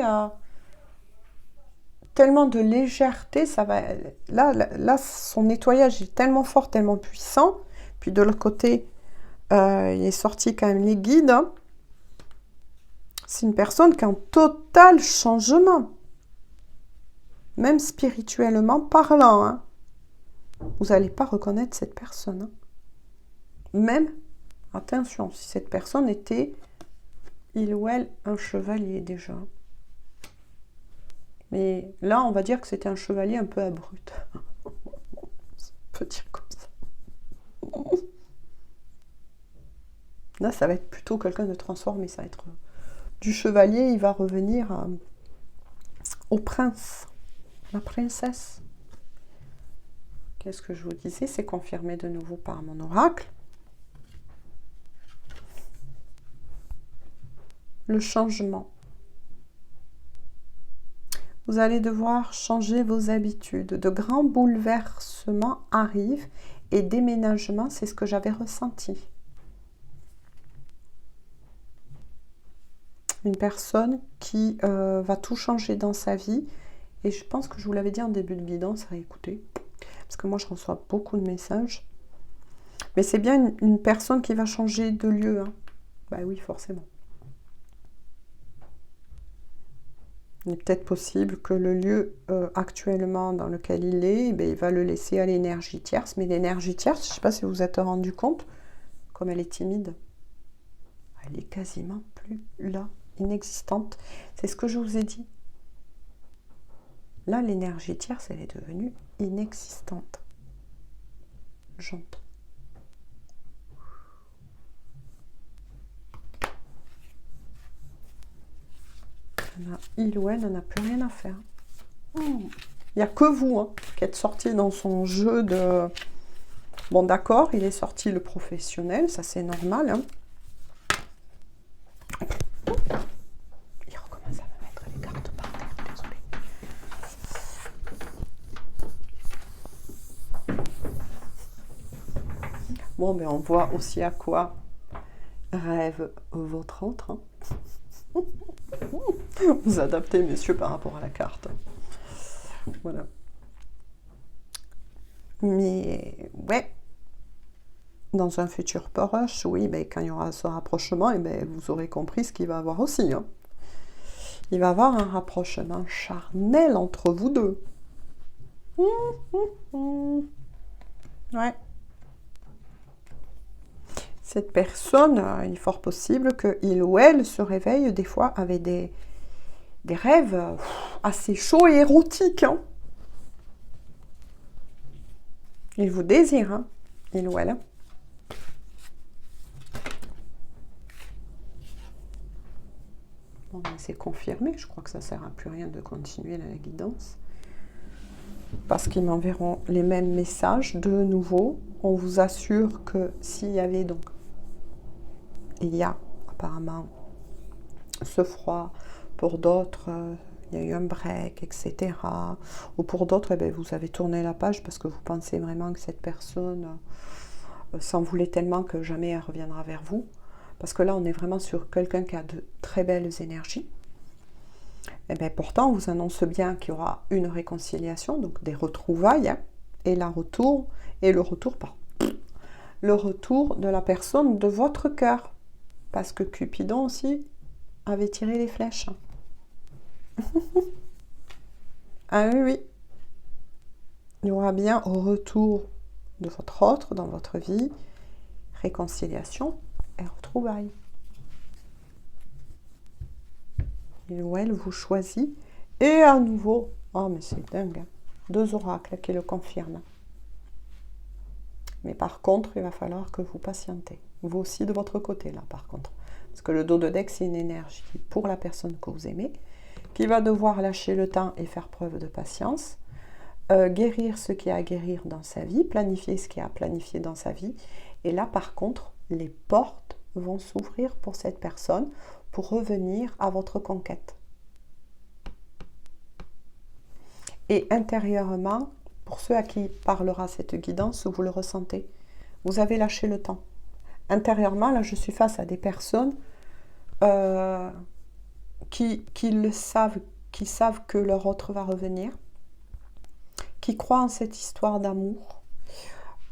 tellement de légèreté. Ça va, là, son nettoyage est tellement fort, tellement puissant. Puis de l'autre côté, il est sorti quand même les guides. C'est une personne qui est en total changement. Même spirituellement parlant, vous n'allez pas reconnaître cette personne. Même, attention, si cette personne était, il ou elle, un chevalier déjà. Mais là, on va dire que c'était un chevalier un peu abrupt. On peut dire comme ça. Là, ça va être plutôt quelqu'un de transformé. Ça va être du chevalier, il va revenir au prince. La princesse. Qu'est-ce que je vous disais? C'est confirmé de nouveau par mon oracle. Le changement. Vous allez devoir changer vos habitudes. De grands bouleversements arrivent et déménagement, c'est ce que j'avais ressenti. Une personne qui va tout changer dans sa vie. Et je pense que je vous l'avais dit en début de guidance, à écouter. Parce que moi, je reçois beaucoup de messages. Mais c'est bien une personne qui va changer de lieu. Hein. Bah oui, forcément. Il est peut-être possible que le lieu actuellement dans lequel il est, eh bien, il va le laisser à l'énergie tierce. Mais l'énergie tierce, je ne sais pas si vous vous êtes rendu compte, comme elle est timide, elle est quasiment plus là, inexistante. C'est ce que je vous ai dit. Là, l'énergie tierce, elle est devenue inexistante. J'entends. Il ou elle n'en a plus rien à faire. Il n'y a que vous hein, qui êtes sorti dans son jeu de... Bon d'accord, il est sorti le professionnel, ça c'est normal. Hein. Il recommence à me mettre les cartes par terre, désolé. Bon, mais on voit aussi à quoi rêve votre autre. Hein. Vous adaptez, messieurs, par rapport à la carte. Voilà. Mais, ouais. Dans un futur proche, oui, ben, quand il y aura ce rapprochement, ben, vous aurez compris ce qu'il va y avoir aussi. Hein. Il va y avoir un rapprochement charnel entre vous deux. Ouais. Cette personne, il est fort possible qu'il ou elle se réveille des fois avec des rêves assez chauds et érotiques. Hein. Il vous désire, hein, il ou elle. Bon, c'est confirmé, je crois que ça ne sert à plus rien de continuer la guidance. Parce qu'ils m'enverront les mêmes messages de nouveau. On vous assure que s'il y avait donc, il y a apparemment ce froid, pour d'autres, il y a eu un break, etc. Ou pour d'autres, eh bien, vous avez tourné la page parce que vous pensez vraiment que cette personne s'en voulait tellement que jamais elle reviendra vers vous. Parce que là, on est vraiment sur quelqu'un qui a de très belles énergies. Et bien, pourtant, on vous annonce bien qu'il y aura une réconciliation, donc des retrouvailles, hein, et le retour de la personne de votre cœur. Parce que Cupidon aussi avait tiré les flèches. Ah oui, oui. Il y aura bien au retour de votre autre dans votre vie, réconciliation et retrouvailles. Il ou elle vous choisit. Et à nouveau, oh mais c'est dingue, hein, 2 oracles qui le confirment. Mais par contre, il va falloir que vous patientez. Vous aussi de votre côté, là, par contre. Parce que le dos de deck, c'est une énergie pour la personne que vous aimez, qui va devoir lâcher le temps et faire preuve de patience, guérir ce qu'il y a à guérir dans sa vie, planifier ce qu'il y a à planifier dans sa vie. Et là, par contre, les portes vont s'ouvrir pour cette personne pour revenir à votre conquête. Et intérieurement, pour ceux à qui parlera cette guidance, vous le ressentez. Vous avez lâché le temps. Intérieurement, là, je suis face à des personnes qui le savent, qui savent que leur autre va revenir, qui croient en cette histoire d'amour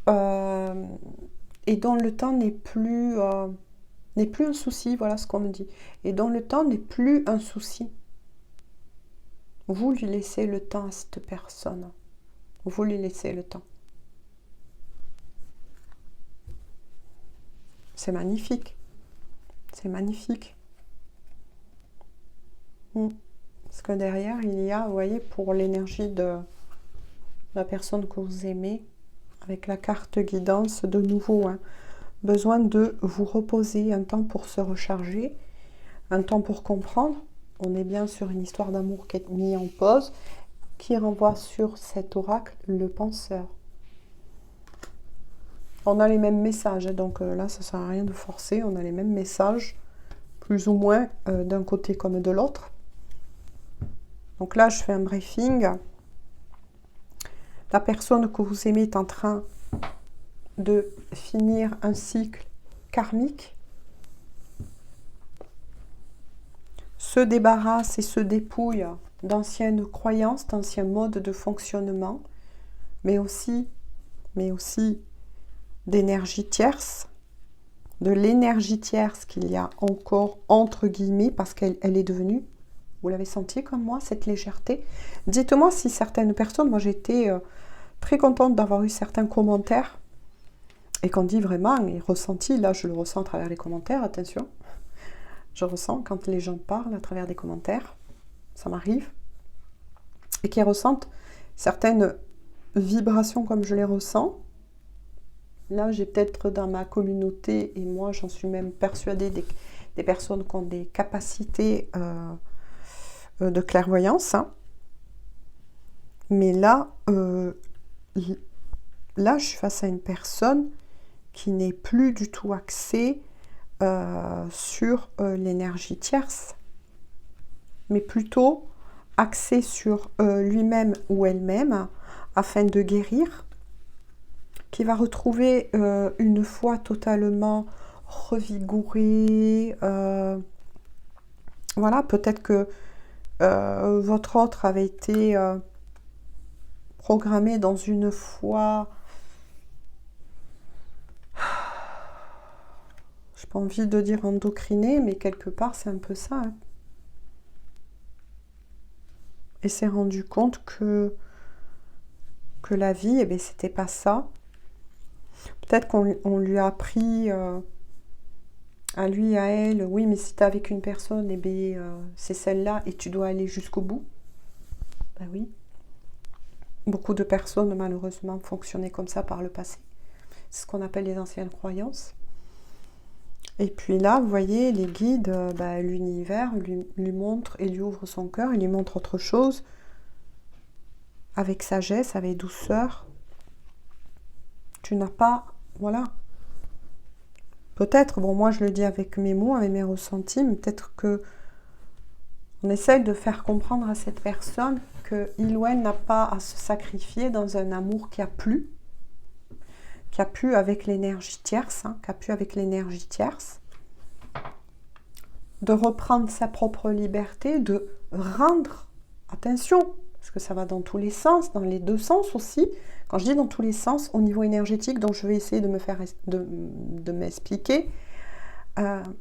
et dont le temps n'est plus un souci, voilà ce qu'on me dit, et dont le temps n'est plus un souci. Vous lui laissez le temps à cette personne. Vous lui laissez le temps. C'est magnifique. C'est magnifique. Parce que derrière, il y a, vous voyez, pour l'énergie de la personne que vous aimez, avec la carte guidance, de nouveau, hein, besoin de vous reposer, un temps pour se recharger, un temps pour comprendre. On est bien sur une histoire d'amour qui est mise en pause, qui renvoie sur cet oracle, le penseur. On a les mêmes messages, donc là, ça ne sert à rien de forcer. On a les mêmes messages, plus ou moins, d'un côté comme de l'autre. Donc là, je fais un briefing. La personne que vous aimez est en train de finir un cycle karmique. se débarrasse et se dépouille d'anciennes croyances, d'anciens modes de fonctionnement, mais aussi d'énergie tierce, de l'énergie tierce qu'il y a encore entre guillemets, parce qu'elle est devenue, vous l'avez senti comme moi, cette légèreté. Dites-moi si certaines personnes, moi j'étais très contente d'avoir eu certains commentaires, et qu'on dit vraiment, et ressenti, là je le ressens à travers les commentaires, attention, je ressens quand les gens parlent à travers des commentaires, ça m'arrive, et qui ressentent certaines vibrations comme je les ressens. Là, j'ai peut-être dans ma communauté, et moi j'en suis même persuadée, des personnes qui ont des capacités de clairvoyance. Hein. Mais là, là, je suis face à une personne qui n'est plus du tout axée sur l'énergie tierce, mais plutôt axée sur lui-même ou elle-même afin de guérir, qui va retrouver une foi totalement revigorée. Voilà, peut-être que votre autre avait été programmé dans une foi, j'ai pas envie de dire endocrinée, mais quelque part c'est un peu ça. Hein. Et s'est rendu compte que la vie, eh bien, c'était pas ça. Peut-être qu'on lui a appris à lui, à elle, oui, mais si tu es avec une personne, eh bien, c'est celle-là et tu dois aller jusqu'au bout. Ben oui. Beaucoup de personnes, malheureusement, fonctionnaient comme ça par le passé. C'est ce qu'on appelle les anciennes croyances. Et puis là, vous voyez, les guides, l'univers lui montre et lui ouvre son cœur, il lui montre autre chose, avec sagesse, avec douceur. Tu n'as pas... Voilà. Peut-être, bon, moi je le dis avec mes mots, avec mes ressentis, mais peut-être que on essaye de faire comprendre à cette personne qu'il ou elle n'a pas à se sacrifier dans un amour qui a pu avec l'énergie tierce, de reprendre sa propre liberté, de rendre, attention, parce que ça va dans tous les sens, dans les deux sens aussi. Quand je dis dans tous les sens, au niveau énergétique, donc je vais essayer de m'expliquer.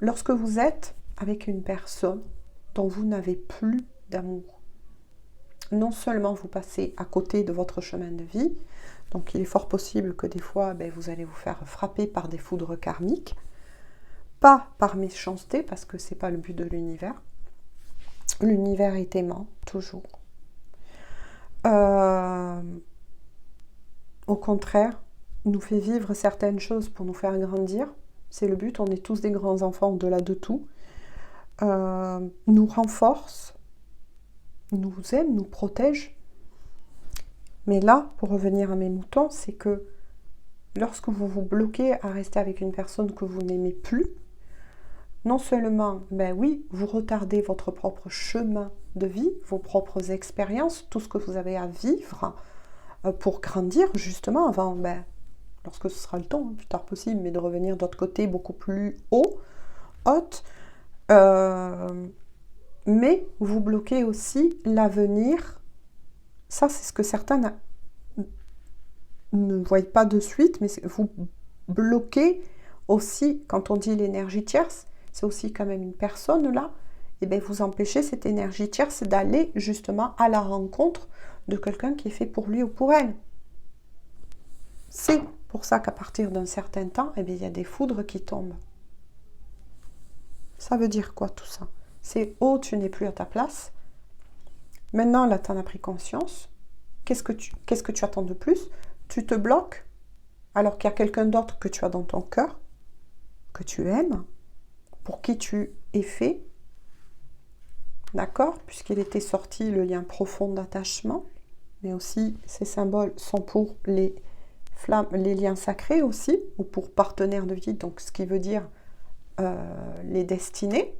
Lorsque vous êtes avec une personne dont vous n'avez plus d'amour, non seulement vous passez à côté de votre chemin de vie, donc il est fort possible que des fois, vous allez vous faire frapper par des foudres karmiques, pas par méchanceté, parce que ce n'est pas le but de l'univers. L'univers est aimant, toujours. Au contraire, nous fait vivre certaines choses pour nous faire grandir. C'est le but, on est tous des grands enfants au-delà de tout. Nous renforce, nous aime, nous protège. Mais là, pour revenir à mes moutons, c'est que lorsque vous vous bloquez à rester avec une personne que vous n'aimez plus, non seulement, oui, vous retardez votre propre chemin de vie, vos propres expériences, tout ce que vous avez à vivre pour grandir, justement, avant, lorsque ce sera le temps, plus tard possible, mais de revenir d'autre côté beaucoup plus haute. Mais vous bloquez aussi l'avenir. Ça, c'est ce que certains ne voient pas de suite, mais vous bloquez aussi, quand on dit l'énergie tierce, c'est aussi quand même une personne là, et vous empêchez cette énergie tierce d'aller justement à la rencontre de quelqu'un qui est fait pour lui ou pour elle. C'est pour ça qu'à partir d'un certain temps, il y a des foudres qui tombent. Ça veut dire quoi tout ça? C'est tu n'es plus à ta place. Maintenant, là, tu en as pris conscience. Qu'est-ce que tu attends de plus? Tu te bloques alors qu'il y a quelqu'un d'autre que tu as dans ton cœur, que tu aimes, pour qui tu es fait. D'accord? Puisqu'il était sorti le lien profond d'attachement, mais aussi ces symboles sont pour les flammes, les liens sacrés aussi, ou pour partenaires de vie, donc ce qui veut dire les destinées.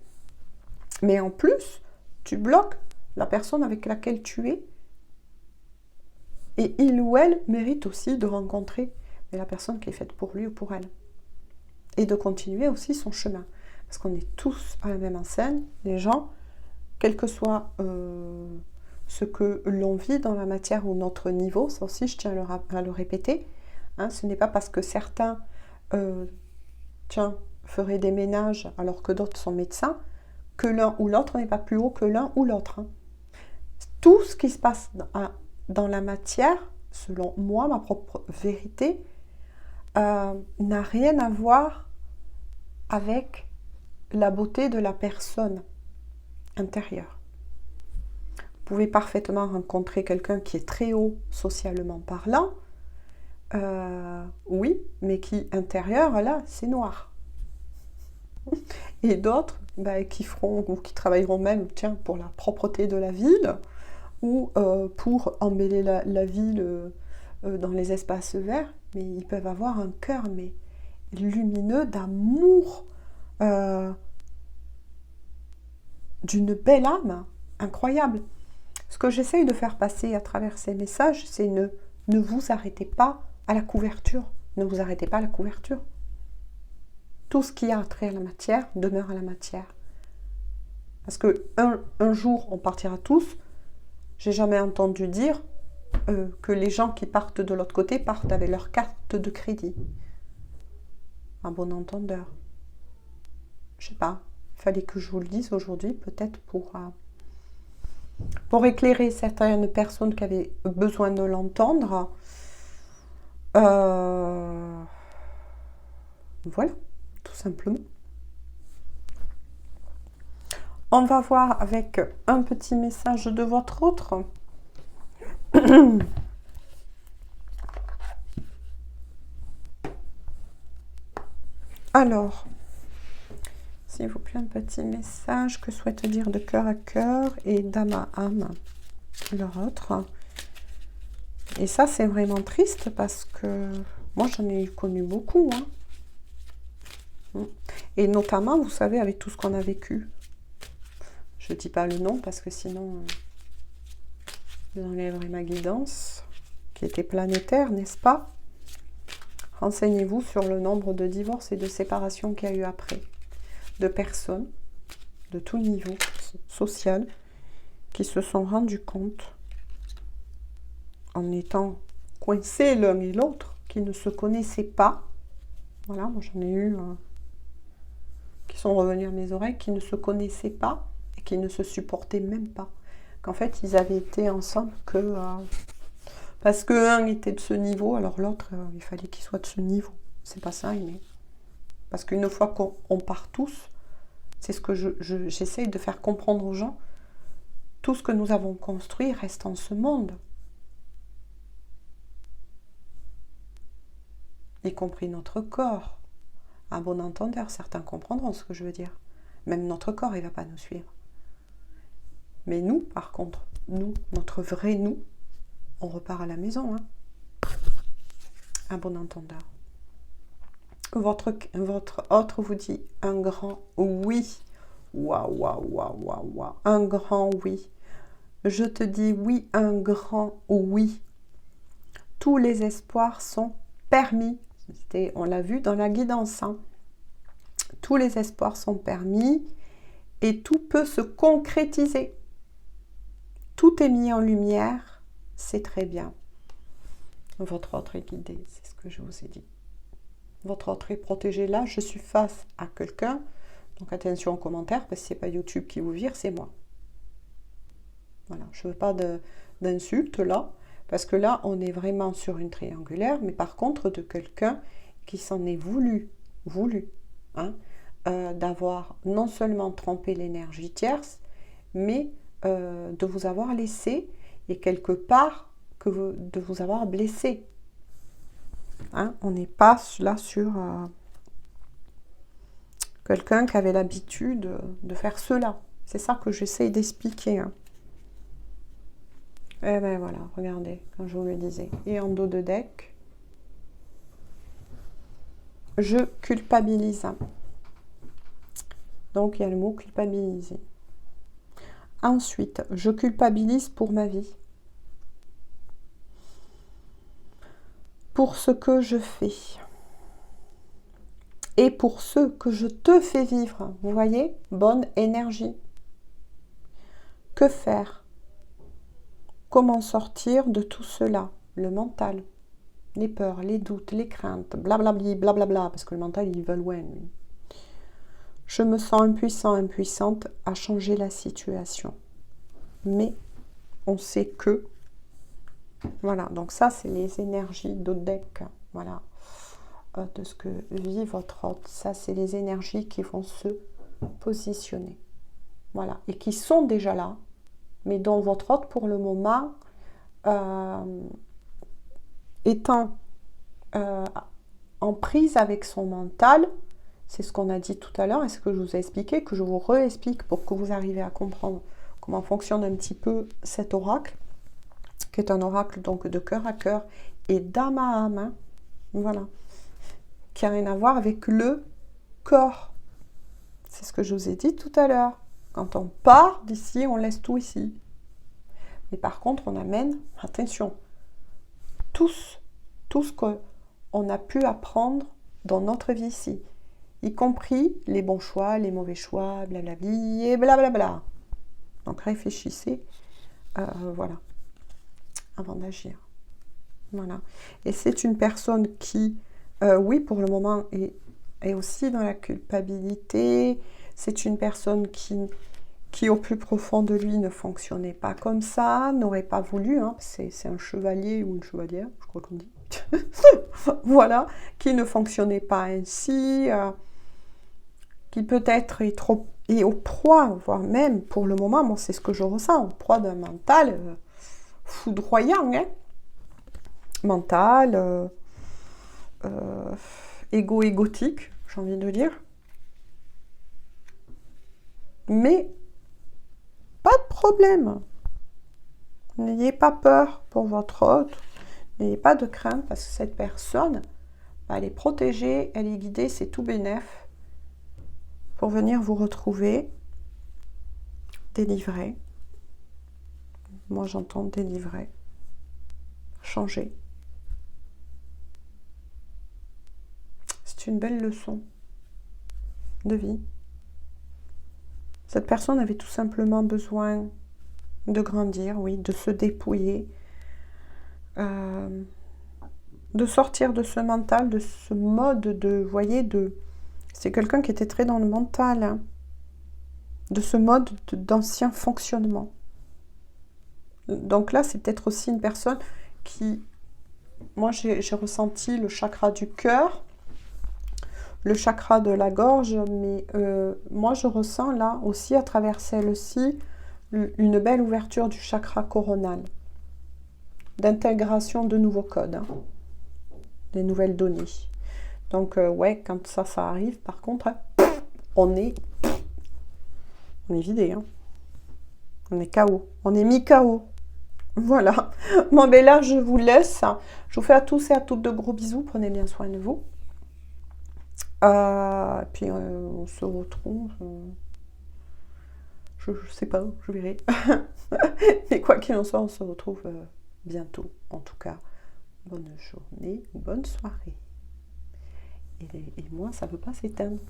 Mais en plus, tu bloques la personne avec laquelle tu es. Et il ou elle mérite aussi de rencontrer la personne qui est faite pour lui ou pour elle. Et de continuer aussi son chemin. Parce qu'on est tous à la même enseigne, les gens, quel que soit ce que l'on vit dans la matière ou notre niveau, ça aussi je tiens à le répéter, hein, ce n'est pas parce que certains feraient des ménages alors que d'autres sont médecins, que l'un ou l'autre n'est pas plus haut que l'un ou l'autre. Hein. Tout ce qui se passe dans la matière, selon moi, ma propre vérité, n'a rien à voir avec la beauté de la personne intérieure. Vous pouvez parfaitement rencontrer quelqu'un qui est très haut socialement parlant, oui, mais qui intérieur, là, c'est noir. Et d'autres qui feront ou qui travailleront même pour la propreté de la ville ou pour embellir la ville dans les espaces verts, mais ils peuvent avoir un cœur mais lumineux d'amour, d'une belle âme incroyable. Ce que j'essaye de faire passer à travers ces messages, c'est ne vous arrêtez pas à la couverture. Ne vous arrêtez pas à la couverture. Tout ce qui a trait à la matière demeure à la matière. Parce que un jour, on partira tous. J'ai jamais entendu dire que les gens qui partent de l'autre côté partent avec leur carte de crédit. Un bon entendeur. Je sais pas. Il fallait que je vous le dise aujourd'hui, peut-être pour éclairer certaines personnes qui avaient besoin de l'entendre. Voilà, tout simplement. On va voir avec un petit message de votre autre. Alors, s'il vous plaît, un petit message que souhaite dire de cœur à cœur et d'âme à âme leur autre. Et ça, c'est vraiment triste parce que moi, j'en ai connu beaucoup. Hein. Et notamment, vous savez, avec tout ce qu'on a vécu. Je ne dis pas le nom parce que sinon, vous enlèverez ma guidance, qui était planétaire, n'est-ce pas? Renseignez-vous sur le nombre de divorces et de séparations qu'il y a eu après. De personnes de tout niveau social qui se sont rendus compte, en étant coincés l'un et l'autre, qui ne se connaissaient pas. Voilà, moi j'en ai eu qui sont revenus à mes oreilles, qui ne se connaissaient pas et qui ne se supportaient même pas. Qu'en fait, ils avaient été ensemble que parce qu'un était de ce niveau, alors l'autre, il fallait qu'il soit de ce niveau. C'est pas ça, mais parce qu'une fois qu'on part tous, c'est ce que j'essaye de faire comprendre aux gens, tout ce que nous avons construit reste en ce monde. Y compris notre corps. Un bon entendeur, certains comprendront ce que je veux dire. Même notre corps, il ne va pas nous suivre. Mais nous, par contre, nous, notre vrai nous, on repart à la maison. Hein. Un bon entendeur. Votre autre vous dit un grand oui. Waouh, waouh, waouh, waouh, waouh. Un grand oui. Je te dis oui, un grand oui. Tous les espoirs sont permis. On l'a vu dans la guidance. Hein. Tous les espoirs sont permis et tout peut se concrétiser. Tout est mis en lumière, c'est très bien. Votre autre est guidé, c'est ce que je vous ai dit. Votre autre est protégé. Là, je suis face à quelqu'un. Donc attention aux commentaires, parce que ce n'est pas YouTube qui vous vire, c'est moi. Voilà, je ne veux pas d'insultes là, parce que là, on est vraiment sur une triangulaire, mais par contre de quelqu'un qui s'en est voulu, hein, d'avoir non seulement trompé l'énergie tierce, mais de vous avoir laissé et quelque part de vous avoir blessé. Hein, on n'est pas là sur quelqu'un qui avait l'habitude de faire cela. C'est ça que j'essaye d'expliquer. Hein. Et ben voilà, regardez, comme je vous le disais. Et en dos de deck, je culpabilise. Donc il y a le mot culpabiliser. Ensuite, je culpabilise pour ma vie. Pour ce que je fais. Et pour ce que je te fais vivre. Vous voyez, bonne énergie. Que faire? Comment sortir de tout cela? Le mental, les peurs, les doutes, les craintes, blablabli, blablabla, parce que le mental, il va loin, lui. Je me sens impuissant, impuissante à changer la situation. Mais on sait que, voilà, donc ça, c'est les énergies d'Odek, voilà, de ce que vit votre hôte. Ça, c'est les énergies qui vont se positionner, voilà, et qui sont déjà là, mais dont votre hôte, pour le moment, étant en prise avec son mental, c'est ce qu'on a dit tout à l'heure, et ce que je vous ai expliqué, que je vous réexplique pour que vous arriviez à comprendre comment fonctionne un petit peu cet oracle, qui est un oracle donc de cœur à cœur et d'âme à âme, hein, voilà, qui n'a rien à voir avec le corps. C'est ce que je vous ai dit tout à l'heure. Quand on part d'ici, on laisse tout ici. Mais par contre, on amène, attention, tout ce qu'on a pu apprendre dans notre vie ici, y compris les bons choix, les mauvais choix, blablabli et blablabla. Donc réfléchissez, voilà, avant d'agir. Voilà. Et c'est une personne qui, oui, pour le moment, est aussi dans la culpabilité. C'est une personne qui, au plus profond de lui, ne fonctionnait pas comme ça, n'aurait pas voulu. Hein, c'est un chevalier ou une chevalière, je crois qu'on dit. Voilà, qui ne fonctionnait pas ainsi, qui peut-être est au proie, voire même, pour le moment, moi c'est ce que je ressens, au proie d'un mental foudroyant, hein, mental, égotique, j'ai envie de dire. Mais pas de problème. N'ayez pas peur pour votre hôte. N'ayez pas de crainte parce que cette personne, elle est protégée, elle est guidée, c'est tout bénef pour venir vous retrouver, délivrer. Moi, j'entends délivrer, changer. C'est une belle leçon de vie. Cette personne avait tout simplement besoin de grandir, oui, de se dépouiller, de sortir de ce mental, de ce mode de, vous voyez, c'est quelqu'un qui était très dans le mental, hein, de ce mode d'ancien fonctionnement. Donc là, c'est peut-être aussi une personne qui, moi j'ai ressenti le chakra du cœur, le chakra de la gorge, mais moi je ressens là aussi à travers celle-ci une belle ouverture du chakra coronal, d'intégration de nouveaux codes, hein, des nouvelles données. Donc ouais, quand ça arrive, par contre, on est vidé, hein. On est KO, on est mis KO. Voilà. Bon, ben là, je vous laisse. Je vous fais à tous et à toutes de gros bisous. Prenez bien soin de vous. Puis on se retrouve. Je sais pas, je verrai. Mais quoi qu'il en soit, on se retrouve bientôt. En tout cas, bonne journée, bonne soirée. Et moi, ça ne veut pas s'éteindre.